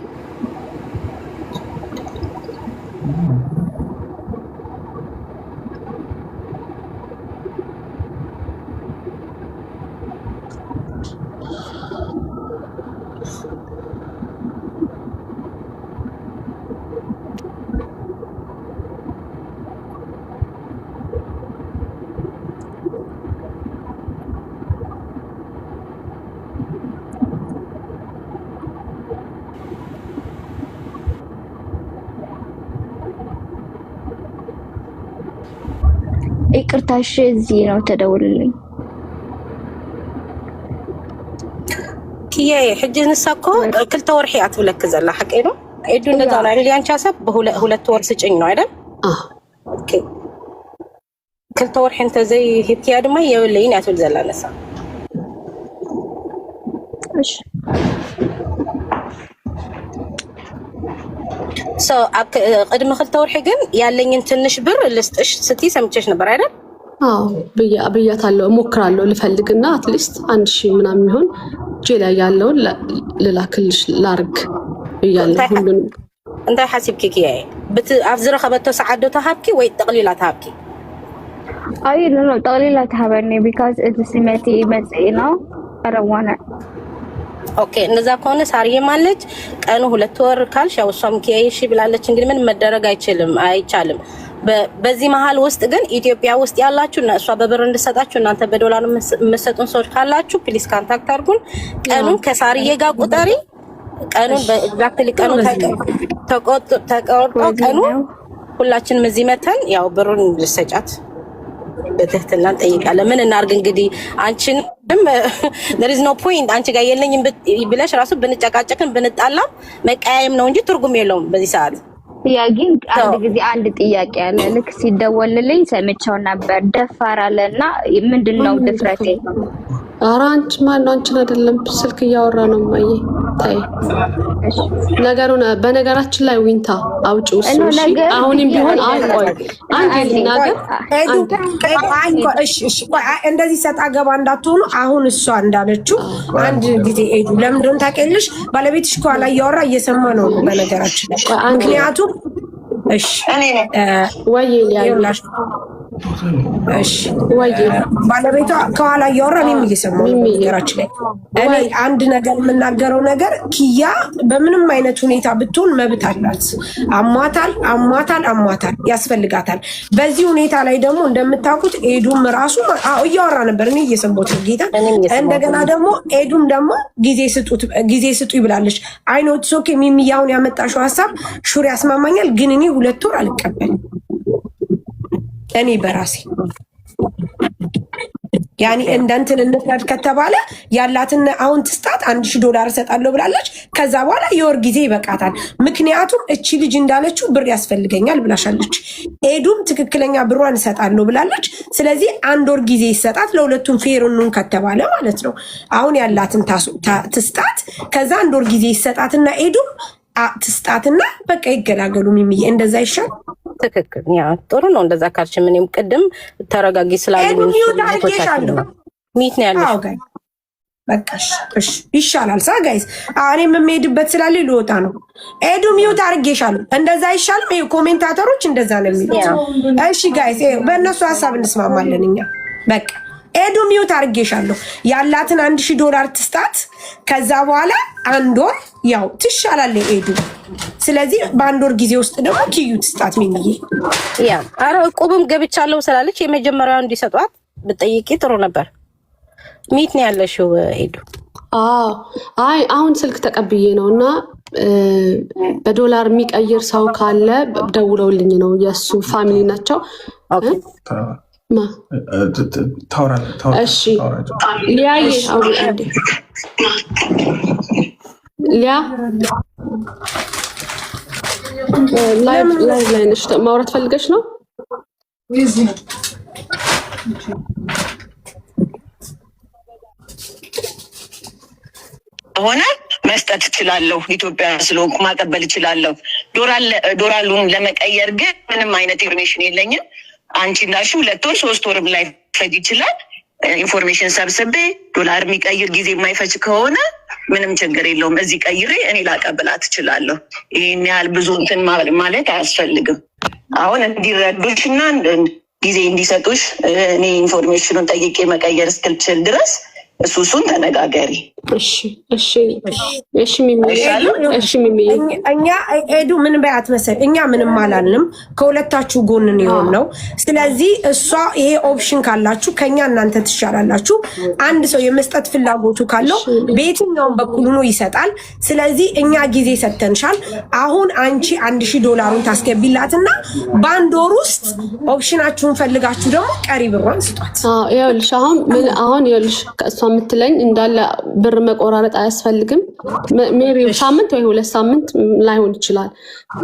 ይቅርታሽ እዚህ ነው ተደውልልኝ كياي حجي نساكو كل تورحي اتبلك زلا حقي ነው እዱ እንደዛ ነው አይደል? ያንቺ ሀሳብ በሁለት ወር ስጭኝ ነው አይደል? ኦኬ كل تورحي انت زي هتيا دማ የወለይን ያትብል ዘላ ነሳ እሺ ቅድሚ 2 ወርሒ ግን ያለኝን ትንሽ ብር ልስጥሽ ስትይ ሰምቼሽ ነበር አይደል? ብያታለሁ። እሞክራለሁ ልፈልግና አትሊስት 1000 ምናምን የሚሆን ጄላ ያለውን ልላክልሽ ላርግ ብያለሁ። ሁሉንም እንታይ ሓሲብኪ ኪያይ ኣብዝረኸበቶ ሰዓት ዶ ተሃብኪ ወይ ጠቕሊላ ተሃብኪ? አይ ነው ጠቅላላ ታበርኔ because it's ሲመቲ ነው አረዋና ኦኬ እንደዛ ከሆነ ሳርዬ ማለች ቀኑ 2 ወር ካልሽ ያው እሷም ከይሽ ብላለች። እንግዲህ ምን መደረግ አይቻልም። በዚህ መሃል ውስጥ ግን ኢትዮጵያ ውስጥ ያላችሁ እና እሷ በብር እንድሰጣችሁ እናንተ በዶላር የምትሰጡን ሰዎች ካላችሁ ፕሊስ ካንታክት አድርጉን። ቀኑን ከሳርዬ ጋር ቁጠሪ። ቀኑን በኤግዛክትሊ ቀኑ ተቆርጦ ቀኑ ሁላችንም እዚህ መተን ያው ብሩን ልሰጫት በትህትና እንጠይቃለን። ምን እናርግ እንግዲህ አንቺንም there is no point አንቺ ጋር የለኝም ብለሽ ራሱ ብንጨቃጨቅን ብንጣላም መቀያየም ነው እንጂ ትርጉም የለውም በዚህ ሰዓት። ያ ግን አንድ ጊዜ አንድ ጥያቄ አለ። ልክ ሲደወልልኝ ሰምቻው ነበር ደፋር አለና ምንድነው ድፍረቴ? ኧረ አንቺ ማነው? አንቺን አይደለም ስልክ እያወራ ነው ማየ ታይ ነገሩን። በነገራችን ላይ ዊንታ አውጪው እሱ እሺ። አሁንም ቢሆን አይቆይ አንድ ነገር እሺ እንደዚህ ሰጣ ገባ እንዳትሆኑ። አሁን እሷ እንዳለችው አንድ ጊዜ ኤዱ ለምንድን ነው ታውቂያለሽ? ባለቤትሽ ከኋላ እያወራ እየሰማ ነው በነገራችን። ምክንያቱም እሺ ወይ ያዩላሽ እሺ ወይ ባለቤቷ ከኋላ እያወራ እኔም እየሰማሁ ነገራችን ላይ እኔ አንድ ነገር የምናገረው ነገር ኪያ በምንም አይነት ሁኔታ ብትሆን መብት አላት። አሟታል ያስፈልጋታል። በዚህ ሁኔታ ላይ ደግሞ እንደምታውቁት ኤዱም ራሱ እያወራ ነበር እኔ እየሰማሁት ጌታ። እንደገና ደግሞ ኤዱም ደግሞ ጊዜ ስጡ ይብላለች። አይ ኖ ኢትስ ኦኬ ሚሚያውን ያመጣሽው ሐሳብ ሹር ያስማማኛል፣ ግን እኔ 2 ወር አልቀበልም። እኔ በራሴ ያኒ እንደንትን እንፍረድ ከተባለ ያላትን አሁን ትስጣት $1000 እሰጣለሁ ብላለች። ከዛ በኋላ የወር ጊዜ ይበቃታል። ምክንያቱም እቺ ልጅ እንዳለችው ብር ያስፈልገኛል ብላሻለች። ኤዱም ትክክለኛ ብሯን እሰጣለሁ ብላለች። ስለዚህ 1 ወር ጊዜ ይሰጣት፣ ለሁለቱም ፌርኑን ከተባለ ማለት ነው። አሁን ያላትን ትስጣት፣ ከዛ 1 ወር ጊዜ ይሰጣትና ኤዱም ትስጣትና በቃ ይገላገሉ። ሚሚዬ እንደዛ ይሻል። ትክክል ያ ጥሩ ነው። እንደዛ ካልሽ ምንም ቅድም ተረጋጊ ስላልኝ ሚት ነው ያለው። በቃ እሺ ይሻላል። ሳ ጋይስ እኔም የምሄድበት ስላለ ልወጣ ነው። ኤዱ ሚውት አድርጌሻለሁ። እንደዛ ይሻላል። ይሄ ኮሜንታተሮች እንደዛ ነው የሚሉት። እሺ ጋይስ በእነሱ ሐሳብ እንስማማለን እኛ። በቃ ኤዱ ሚውት አድርጌሻለሁ። ያላትን $1000 ትስጣት። ከዛ በኋላ 1 ወር ያው ትሻላለህ ኤዱ። ስለዚህ በ1 ወር ጊዜ ውስጥ ደግሞ ኪዩ ትስጣት። ሚሚዬ ያ አረ እቁብም ገብቻለሁ ስላለች የመጀመሪያው እንዲሰጧት ብጠይቂ ጥሩ ነበር። ሚት ነው ያለሽው ኤዱ? አይ አሁን ስልክ ተቀብዬ ነውና በዶላር የሚቀይር ሰው ካለ ደውለውልኝ ነው። የሱ ፋሚሊ ናቸው። ኦኬ እሺ ሊያዬ አውሪ አንዴ ሊያ ላይቭ ላይ ነሽ። ማውራት ፈልገሽ ነው? ሆነ መስጠት እችላለሁ። ኢትዮጵያ ስለሆንኩ ማቀበል እችላለሁ። ዶላሩን ለመቀየር ግን ምንም አይነት ኢንፎርሜሽን የለኝም። አንቺ እንዳልሽው 2 ወር 3 ወር ላይ ፈጅ ይችላል። ኢንፎርሜሽን ሰብስቤ ዶላር የሚቀይር ጊዜ የማይፈጅ ከሆነ ምንም ችግር የለውም። እዚህ ቀይሬ እኔ ላቀብላት እችላለሁ። ይህን ያህል ብዙ እንትን ማለት አያስፈልግም። አሁን እንዲረዱሽና ጊዜ እንዲሰጡሽ እኔ ኢንፎርሜሽኑን ጠይቄ መቀየር እስክልችል ድረስ እሱን ተነጋገሪ። እሺ ሚሚ እኛ ኤዱ ምን በያት መሰል እኛ ምንም አላልንም። ከሁለታችሁ ጎንን ይሆን ነው። ስለዚህ እሷ ይሄ ኦፕሽን ካላችሁ ከኛ እናንተ ትሻላላችሁ። አንድ ሰው የመስጠት ፍላጎቱ ካለው በየትኛውም በኩል ሆኖ ይሰጣል። ስለዚህ እኛ ጊዜ ሰጥተንሻል። አሁን አንቺ $1000 ታስገቢላትና በ1 ወር ውስጥ ኦፕሽናችሁን ፈልጋችሁ ደግሞ ቀሪ ብሯን ስጧት። ይኸውልሽ አሁን ይኸውልሽ እሷ የምትለኝ እንዳለ ብር መቆራረጥ አያስፈልግም። ሜቢ ሳምንት ወይ 2 ሳምንት ላይሆን ይችላል።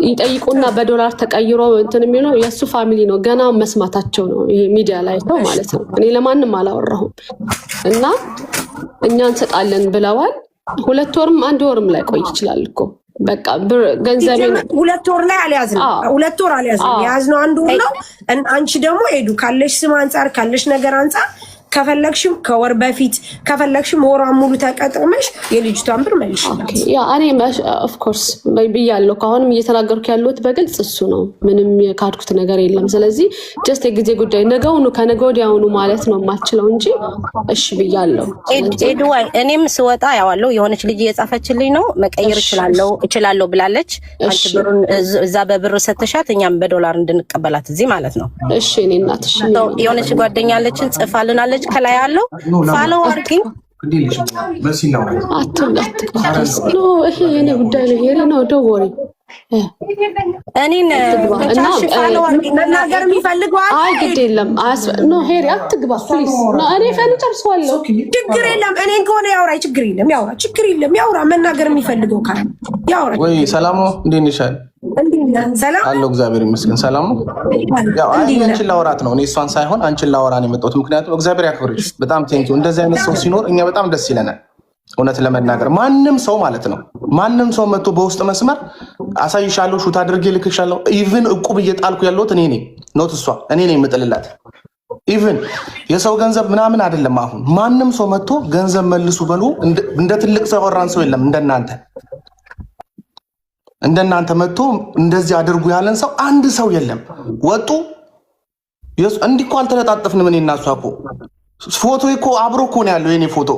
ይጠይቁና በዶላር ተቀይሮ እንትን የሚለው የሱ ፋሚሊ ነው። ገና መስማታቸው ነው ይሄ ሚዲያ ላይ ነው ማለት ነው። እኔ ለማንም አላወራሁም እና እኛ እንሰጣለን ብለዋል። 2 ወርም 1 ወርም ላይ ቆይ ይችላል እኮ በቃ ገንዘብ 2 ወር ላይ አልያዝንም። 2 ወር አልያዝንም። የያዝነው 1 ወር ነው። አንቺ ደግሞ ሄዱ ካለሽ ስም አንፃር ካለሽ ነገር አንፃር ከፈለግሽም ከወር በፊት ከፈለግሽም ወሯን ሙሉ ተቀጥመሽ የልጅቷን ብር መልሽላት። ያ እኔ ኦፍ ኮርስ ብያለሁ። አሁንም እየተናገርኩ ያለሁት በግልጽ እሱ ነው። ምንም የካድኩት ነገር የለም። ስለዚህ ጀስት የጊዜ ጉዳይ ነገውኑ ከነገ ወዲያውኑ ማለት ነው የማልችለው እንጂ እሺ ብያለሁ። ኤድዋይ እኔም ስወጣ ያዋለው የሆነች ልጅ እየጻፈችልኝ ነው መቀየር እችላለሁ ብላለች። አንቺ ብሩን እዛ በብር ሰተሻት እኛም በዶላር እንድንቀበላት እዚህ ማለት ነው። እሺ እኔ እናትሽ የሆነች ጓደኛ አለችን ጽፋልናለች። ከላይ ያለው ፋሎ አድርጊ ይሄ የኔ ጉዳይ ነው። ይሄ ነው ደወሪ እኔን መናገር የሚፈልገው አይ ግድ የለም ኖ ሄሪ አትግባ ፕሊዝ ኖ እኔ ጨርሰዋለሁ። ችግር የለም እኔን ከሆነ ያውራ ችግር የለም ያውራ መናገር የሚፈልገው ካለ ያውራ። ወይ ሰላም ነው እንዴት ነሽ? ሰላም አለው እግዚአብሔር ይመስገን ሰላም ነው። ያው አንቺን ላወራት ነው እኔ እሷን ሳይሆን አንቺን ላወራ ነው የመጣሁት። ምክንያቱም እግዚአብሔር ያክብርሽ በጣም ቴንኪው። እንደዚህ አይነት ሰው ሲኖር እኛ በጣም ደስ ይለናል። እውነት ለመናገር ማንም ሰው ማለት ነው ማንም ሰው መጥቶ በውስጥ መስመር አሳይሻለሁ ሹት አድርጌ ልክሻለሁ ኢቭን እቁብ እየጣልኩ ያለሁት እኔ ነኝ ኖት እሷ እኔ ነኝ የምጥልላት ኢቭን የሰው ገንዘብ ምናምን አይደለም። አሁን ማንም ሰው መጥቶ ገንዘብ መልሱ በሉ እንደ ትልቅ ሰው ወራን ሰው የለም። እንደናንተ መጥቶ እንደዚህ አድርጉ ያለን ሰው አንድ ሰው የለም። ወጡ እንዲህ እኮ አልተለጣጠፍንም። እኔ እና እሷ እኮ ፎቶ እኮ አብሮ እኮ ነው ያለው የኔ ፎቶ።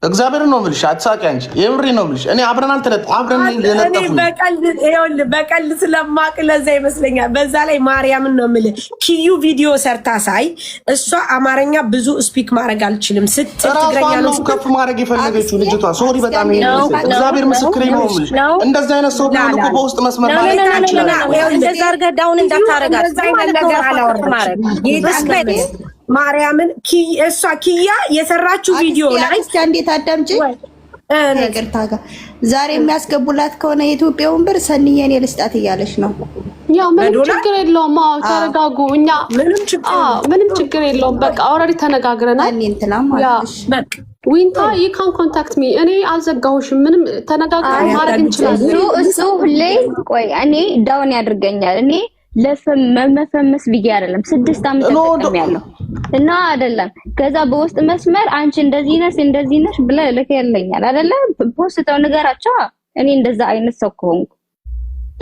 እግዚአብሔር ነው የምልሽ አትሳቂ አንቺ የምሬ ነው የምልሽ። እኔ አብረን አብረን ለነጠፉ በቀልድ ስለማቅ ለዛ ይመስለኛል። በዛ ላይ ማርያምን ነው የምልህ ኪዩ ቪዲዮ ሰርታ ሳይ እሷ አማርኛ ብዙ ስፒክ ማድረግ አልችልም ስትል ትግረኛ ነው ከፍ ማድረግ የፈለገችው ልጅቷ። ሶሪ በጣም እግዚአብሔር ምስክሬ ነው የምልሽ። እንደዛ አይነት ሰው ቢሆን እኮ በውስጥ መስመር ላይ እንደዛ አድርገህ ዳውን እንዳታረጋት ነገር አላወራም። ማርያምን እሷ ኪያ የሰራችው ቪዲዮ ላይ እስቲ እንዴት አዳምጪ ይቅርታ ጋር ዛሬ የሚያስገቡላት ከሆነ የኢትዮጵያውን ብር ሰንዬ እኔ ልስጣት እያለች ነው። ያው ምንም ችግር የለውም። አዎ ተረጋጉ። እኛ ምንም ችግር የለውም። በቃ ኦልሬዲ ተነጋግረናል። እኔ እንትና ማለት በቃ ዊንታ you can contact me እኔ አልዘጋሁሽም። ምንም ተነጋግረን ማድረግ እንችላለን። እሱ ሁሌ ቆይ እኔ ዳውን ያድርገኛል። እኔ ለመፈመስ ብዬ አይደለም 6 ዓመት ተጠቅሜያለሁ እና አይደለም ከዛ በውስጥ መስመር አንቺ እንደዚህ ነሽ ብለህ ልከልኛል አይደለ? ፖስተው ንገራቸው። እኔ እንደዛ አይነት ሰው ከሆንኩ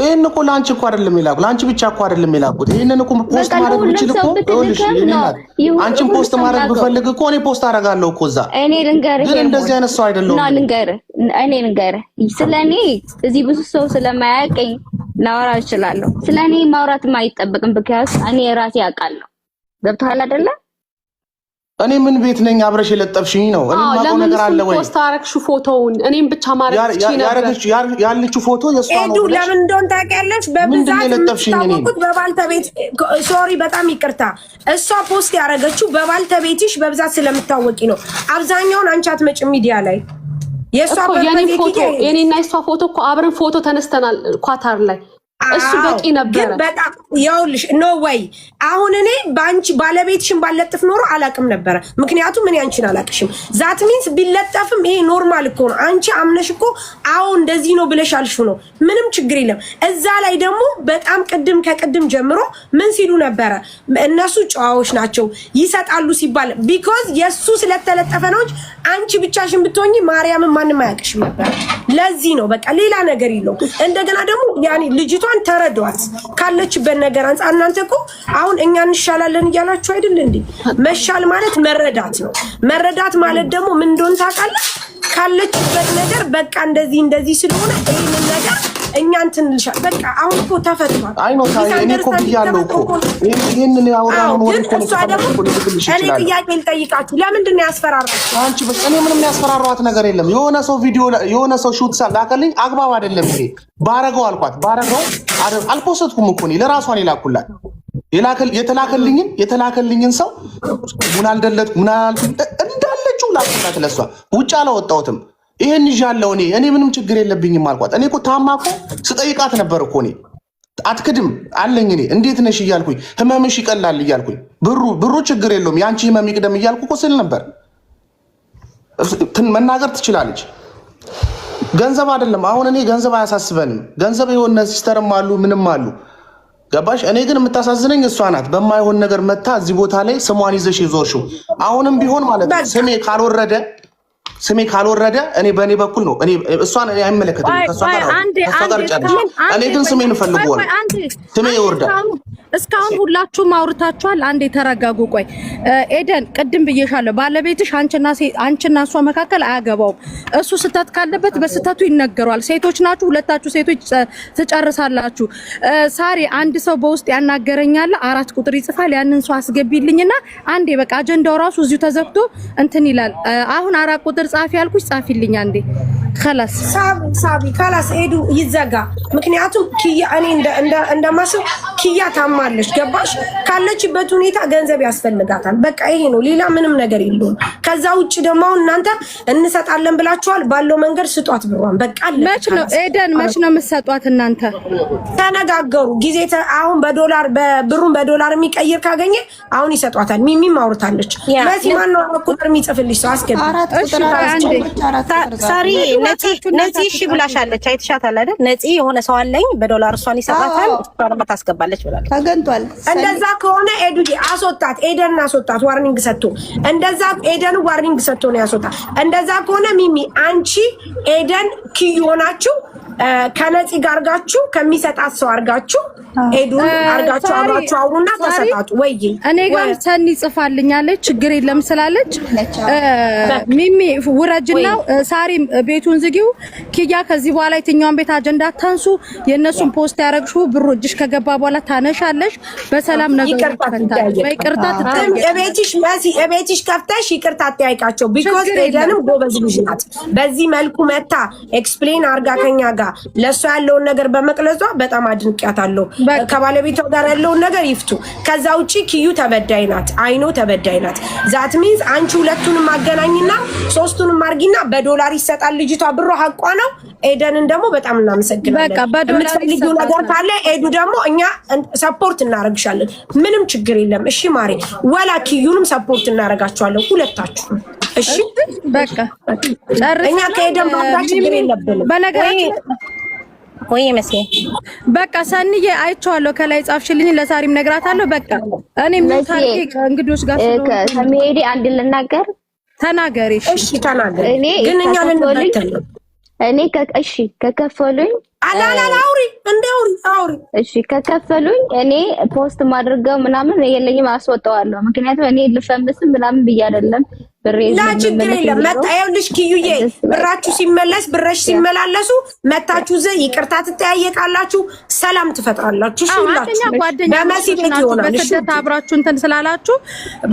ይሄን እኮ ላንቺ እኮ አይደለም ይላኩ ላንቺ ብቻ እኮ አይደለም ይላኩት። ይሄንን እኮ ፖስት ማድረግ ብችል እኮ ይኸውልሽ አንቺን ፖስት ማድረግ ብፈልግ እኮ እኔ ፖስት አደርጋለሁ እኮ እዛ። እኔ ልንገርህ ግን እንደዚህ አይነት ሰው አይደለም። እኔ ልንገርህ ስለኔ እዚህ ብዙ ሰው ስለማያውቀኝ ላወራ እችላለሁ። ስለኔ ማውራትም አይጠበቅም። ብቻስ እኔ ራሴ አውቃለሁ። ገብቶሃል አይደለ? እኔ ምን ቤት ነኝ አብረሽ የለጠፍሽኝ ነው። እኔ ማቆ ነገር አለ ወይ? ፖስት አረግሽው ፎቶውን እኔም ብቻ ማድረግ እቺ ነበር ያለችው ፎቶ የሷ ነው። ኤዱ ለምን እንደሆነ ታውቂያለሽ? በብዛት የምታውቁት በባልተቤት ሶሪ በጣም ይቅርታ። እሷ ፖስት ያደረገችው በባልተቤትሽ በብዛት ስለምታወቂ ነው። አብዛኛውን አንቺ አትመጭም ሚዲያ ላይ። የሷ የኔና የሷ ፎቶ እኮ አብረን ፎቶ ተነስተናል ኳታር ላይ። እሱ በቂ ነበር። በጣም ያውልሽ ኖ ወይ አሁን እኔ ባንቺ ባለቤትሽን ባለጥፍ ኖሮ አላቅም ነበር። ምክንያቱም እኔ አንቺን አላቅሽም። ዛት ሚንስ ቢለጠፍም ይሄ ኖርማል እኮ ነው። አንቺ አምነሽ እኮ አዎ እንደዚህ ነው ብለሽ አልሽው ነው። ምንም ችግር የለም። እዛ ላይ ደግሞ በጣም ከቅድም ጀምሮ ምን ሲሉ ነበረ? እነሱ ጨዋዎች ናቸው ይሰጣሉ ሲባል ቢኮዝ የሱ ስለተለጠፈ ነው እንጂ አንቺ ብቻሽን ብትሆኚ ማርያምን ማንም አያቅሽም ነበር። ለዚህ ነው በቃ ሌላ ነገር የለው። እንደገና ደግሞ ያኒ ልጅቷን ተረዷት ካለችበት ነገር አንፃር። እናንተ እኮ አሁን እኛ እንሻላለን እያላችሁ አይደል እንዴ? መሻል ማለት መረዳት ነው። መረዳት ማለት ደግሞ ምን እንደሆነ ታውቃለህ? ካለችበት ነገር በቃ እንደዚህ ስለሆነ ይሄንን ነገር እኛ እንትን ልሻል በቃ አሁን እኮ ተፈቷል። አይ ነው ታዲያ እኔ እኮ ብያለሁ እኮ ይሄንን ያወራው ነው እኮ እሷ ደግሞ እኔ ጥያቄ ልጠይቃችሁ ለምንድን ነው ያስፈራራችሁ? አንቺ በቃ እኔ ምንም ያስፈራራኋት ነገር የለም። የሆነ ሰው ቪዲዮ የሆነ ሰው ሹት ሳላከልኝ አግባብ አይደለም ይሄ ባረገው አልኳት። ባረገው አልፖስትኩም እኮ እኔ ለራሷን ይላኩላት የተላከልኝን ሰው ሙናልደለት እንዳለችው ላኩላት ለሷ ውጭ አላወጣሁትም። ይሄን ይዣለሁ እኔ ምንም ችግር የለብኝም አልኳት። እኔ እኮ ታማ እኮ ስጠይቃት ነበር እኮ እኔ አትክድም አለኝ። እኔ እንዴት ነሽ እያልኩኝ ህመምሽ ይቀላል እያልኩኝ ብሩ ችግር የለውም ያንቺ ህመም ይቅደም እያልኩ እኮ ስል ነበር። መናገር ትችላለች። ገንዘብ አይደለም አሁን እኔ ገንዘብ አያሳስበንም። ገንዘብ የሆነ ሲስተርም አሉ ምንም አሉ። ገባሽ? እኔ ግን የምታሳዝነኝ እሷ ናት። በማይሆን ነገር መታ እዚህ ቦታ ላይ ስሟን ይዘሽ ይዞርሽው። አሁንም ቢሆን ማለት ነው ስሜ ካልወረደ እኔ በእኔ በኩል ነው። እኔ እሷን አይመለከተኝም። ከሷ ጋር ጨርሽ። እኔ ግን ስሜን እፈልገዋለሁ። ስሜ ይወርዳል። እስካሁን ሁላችሁም አውርታችኋል። አንዴ ተረጋጉ። ቆይ ኤደን ቅድም ብዬሻለሁ፣ ባለቤትሽ አንቺና እሷ መካከል አያገባውም። እሱ ስህተት ካለበት በስህተቱ ይነገሯል። ሴቶች ናችሁ፣ ሁለታችሁ ሴቶች ትጨርሳላችሁ። ሳሪ አንድ ሰው በውስጥ ያናገረኛል፣ 4 ቁጥር ይጽፋል። ያንን ሰው አስገቢልኝና አንዴ በቃ አጀንዳው ራሱ እዚሁ ተዘግቶ እንትን ይላል። አሁን 4 ቁጥር ጻፊ ያልኩሽ ጻፊልኝ አንዴ። خلاص ሳቢ خلاص ኤዱ ይዘጋ። ምክንያቱም ኪያ እኔ እንደማስብ ኪያ ታማለች። ገባሽ? ካለችበት ሁኔታ ገንዘብ ያስፈልጋታል። በቃ ይሄ ነው፣ ሌላ ምንም ነገር የለውም። ከዛ ውጭ ደግሞ እናንተ እንሰጣለን ብላችኋል። ባለው መንገድ ስጧት ብሯን። በቃ መች ነው ኤደን መች ነው የምትሰጧት እናንተ? ተነጋገሩ። ጊዜ አሁን በዶላር ብሩን በዶላር የሚቀይር ካገኘ አሁን ይሰጧታል። ሚሚም አውርታለች። ለዚህ ማን ነው ቁጥር የሚጽፍልሽ ሰው አስገቢ። 4 ቁጥር ሳሪ ነፂ እሺ ብላሻለች። አይተሻታል አይደል? ነፂ የሆነ ሰው አለኝ በዶላር እሷን ይሰጣታል፣ እሷን ታስገባለች ብላለች። ተገንቷል። እንደዛ ከሆነ ኤዱዬ አስወጣት፣ ኤደን አስወጣት። ዋርኒንግ ሰጥቶ እንደዛ ኤደን ዋርኒንግ ሰጥቶ ነው ያስወጣት። እንደዛ ከሆነ ሚሚ አንቺ ኤደን ኪዩ ሆናችሁ ከነፂ ጋር አርጋችሁ ከሚሰጣት ሰው አርጋችሁ ኤዱን አርጋችሁ አብራችሁ አውሩና ተሰጣጡ። ወይ እኔ ጋር ሰኒ ጽፋልኛለች፣ ችግር የለም ስላለች ሚሚ ውረጅና ሳሪ ቤቱን ዝጊው። ኪያ ከዚህ በኋላ የትኛውን ቤት አጀንዳ ታንሱ። የነሱን ፖስት ያረግሽው ብሩ እጅሽ ከገባ በኋላ ታነሻለሽ። በሰላም ነገር ይፈታል። በይቅርታ ትጠይቂ። እቤትሽ ከፍተሽ ይቅርታ አትጠይቃቸው። ቢኮዝ ኤደንም ጎበዝ ልጅ ናት። በዚህ መልኩ መታ ኤክስፕሌን አርጋ ከኛ ጋር ለሷ ያለውን ነገር በመቅለጿ በጣም አድንቂያታለሁ። ከባለቤቷ ጋር ያለውን ነገር ይፍቱ። ከዛ ውጪ ኪዩ ተበዳይ ናት፣ አይኖ ተበዳይ ናት። ዛት ሚንስ አንቺ ሁለቱንም ማገናኝና ሶስቱንም ማርጊና በዶላር ይሰጣል። ልጅቷ ብሩ ሐቋ ነው። ኤደንን ደግሞ በጣም እናመሰግናለን። የምትፈልጊው ነገር ካለ ኤዱ ደግሞ እኛ ሰፖርት እናረግሻለን። ምንም ችግር የለም። እሺ ማሬ፣ ወላ ኪዩንም ሰፖርት እናረጋቸዋለን ሁለታችሁ። እሺ በቃ እኛ ከኤደን ጋር ችግር የለብንም። በነገራችን ወይ መስዬ በቃ ሰንዬ አይቼዋለሁ። ከላይ ጻፍሽልኝ፣ ለሳሪም ነግራታለሁ። በቃ እኔ ምን ታሪክ እንግዶች ጋር ከመሄዴ አንድ ልናገር። ተናገሪ። እሺ ተናገሪ። ግን እኛ ልንበተን እኔ እሺ ከከፈሉኝ አውሪ አውሪ። እሺ ከከፈሉኝ እኔ ፖስት ማድረገው ምናምን የለኝም፣ አስወጣዋለሁ። ምክንያቱም እኔ ልፈምስም ምናምን ብዬ አይደለም። ችግር የለም። መጣ ይኸውልሽ ኪዩዬ፣ ብራችሁ ሲመለስ ብረሽ ሲመላለሱ መታችሁ ይቅርታ ትጠያየቃላችሁ፣ ሰላም ትፈጥራላችሁ። እሺ ሁላችሁ በመሲ ቤት ይሆናል። እሺ አብራችሁ እንትን ስላላችሁ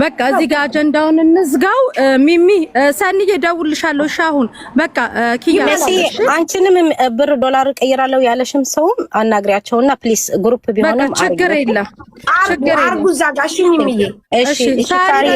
በቃ እዚህ ጋር አጀንዳውን እንዝጋው። ሚሚ ሰኒዬ እደውልልሻለሁ። እሺ አሁን በቃ ኪያ መሲ አንቺንም ብር ዶላር ቀይራለሁ ያለሽም ሰውም አናግሪያቸውና ፕሊስ ግሩፕ ቢሆንም ችግር የለም አርጉ እዛ ጋር። እሺ ሚሚዬ፣ እሺ ሳሪ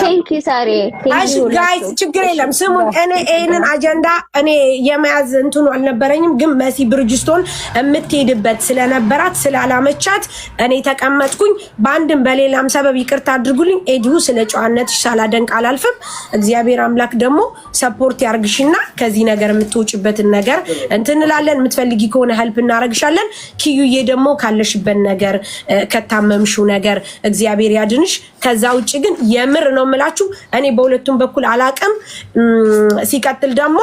ቴንክ ዩ ሳሪ። እሺ ጋይስ ችግር የለም። ስሙን እኔ ይሄንን አጀንዳ እኔ የመያዝ እንትኑ አልነበረኝም፣ ግን መሲ ብርጅስቶን የምትሄድበት ስለነበራት ስላላመቻት እኔ ተቀመጥኩኝ። በአንድም በሌላም ሰበብ ይቅርታ አድርጉልኝ። ኤዲዩ ስለ ጨዋነትሽ ሳላደንቅ አላልፍም። እግዚአብሔር አምላክ ደግሞ ሰፖርት ያርግሽና ከዚህ ነገር የምትወጪበትን ነገር እንትንላለን። የምትፈልጊ ከሆነ ሄልፕ እናረግሻለን። ኪዩዬ ደግሞ ካለሽበት ነገር ከታመምሽው ነገር እግዚአብሔር ያድንሽ። ከዛ ውጪ ግን የምር ነው የምላችሁ እኔ በሁለቱም በኩል አላቅም። ሲቀጥል ደግሞ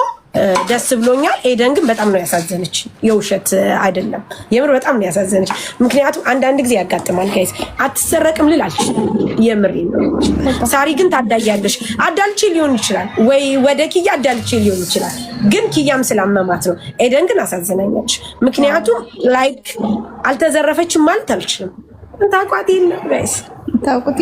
ደስ ብሎኛል። ኤደን ግን በጣም ነው ያሳዘነች፣ የውሸት አይደለም፣ የምር በጣም ነው ያሳዘነች። ምክንያቱም አንዳንድ ጊዜ ያጋጥማል ጋይስ። አትሰረቅም ልል አልችልም፣ የምር ነው። ሳሪ ግን ታዳያለሽ። አዳልቼ ሊሆን ይችላል ወይ ወደ ኪያ አዳልቼ ሊሆን ይችላል፣ ግን ኪያም ስላመማት ነው። ኤደን ግን አሳዘነኛለች። ምክንያቱም ላይክ አልተዘረፈችም ማለት አልችልም። ታቋት የለም ጋይስ፣ ታውቁት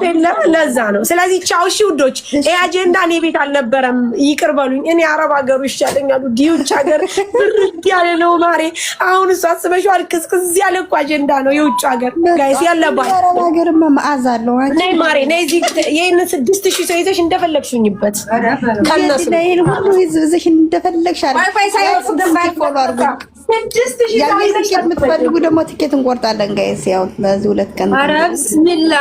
የለም። ለዛ ነው። ስለዚህ ቻው እሺ ውዶች። ይሄ አጀንዳ እኔ ቤት አልነበረም፣ ይቅር በሉኝ። እኔ አረብ ሀገሩ ይሻለኛል። ዲዩች ሀገር ብርድ ያለ ነው ማሬ። አሁን እሱ አስበሽዋል፣ ቅዝቅዝ ያለ እኮ አጀንዳ ነው የውጭ ሀገር ጋይስ ያለባት። አረብ ሀገርማ መዓዛ አለው። ነይ ማሬ ነይ፣ እዚህ ይሄን 6000 ሰው ይዘሽ እንደፈለግሽኝበት ከነሱ ይሄን ሁሉ ይዘሽ እንደፈለግሽ አረ ዋይፋይ ሳይወርድ ፎሎ አድርጉ። 6000 ሰው የምትፈልጉ ደግሞ ትኬት እንቆርጣለን ጋይስ። ያው በዚህ 2 ቀን አረ ብስሚላ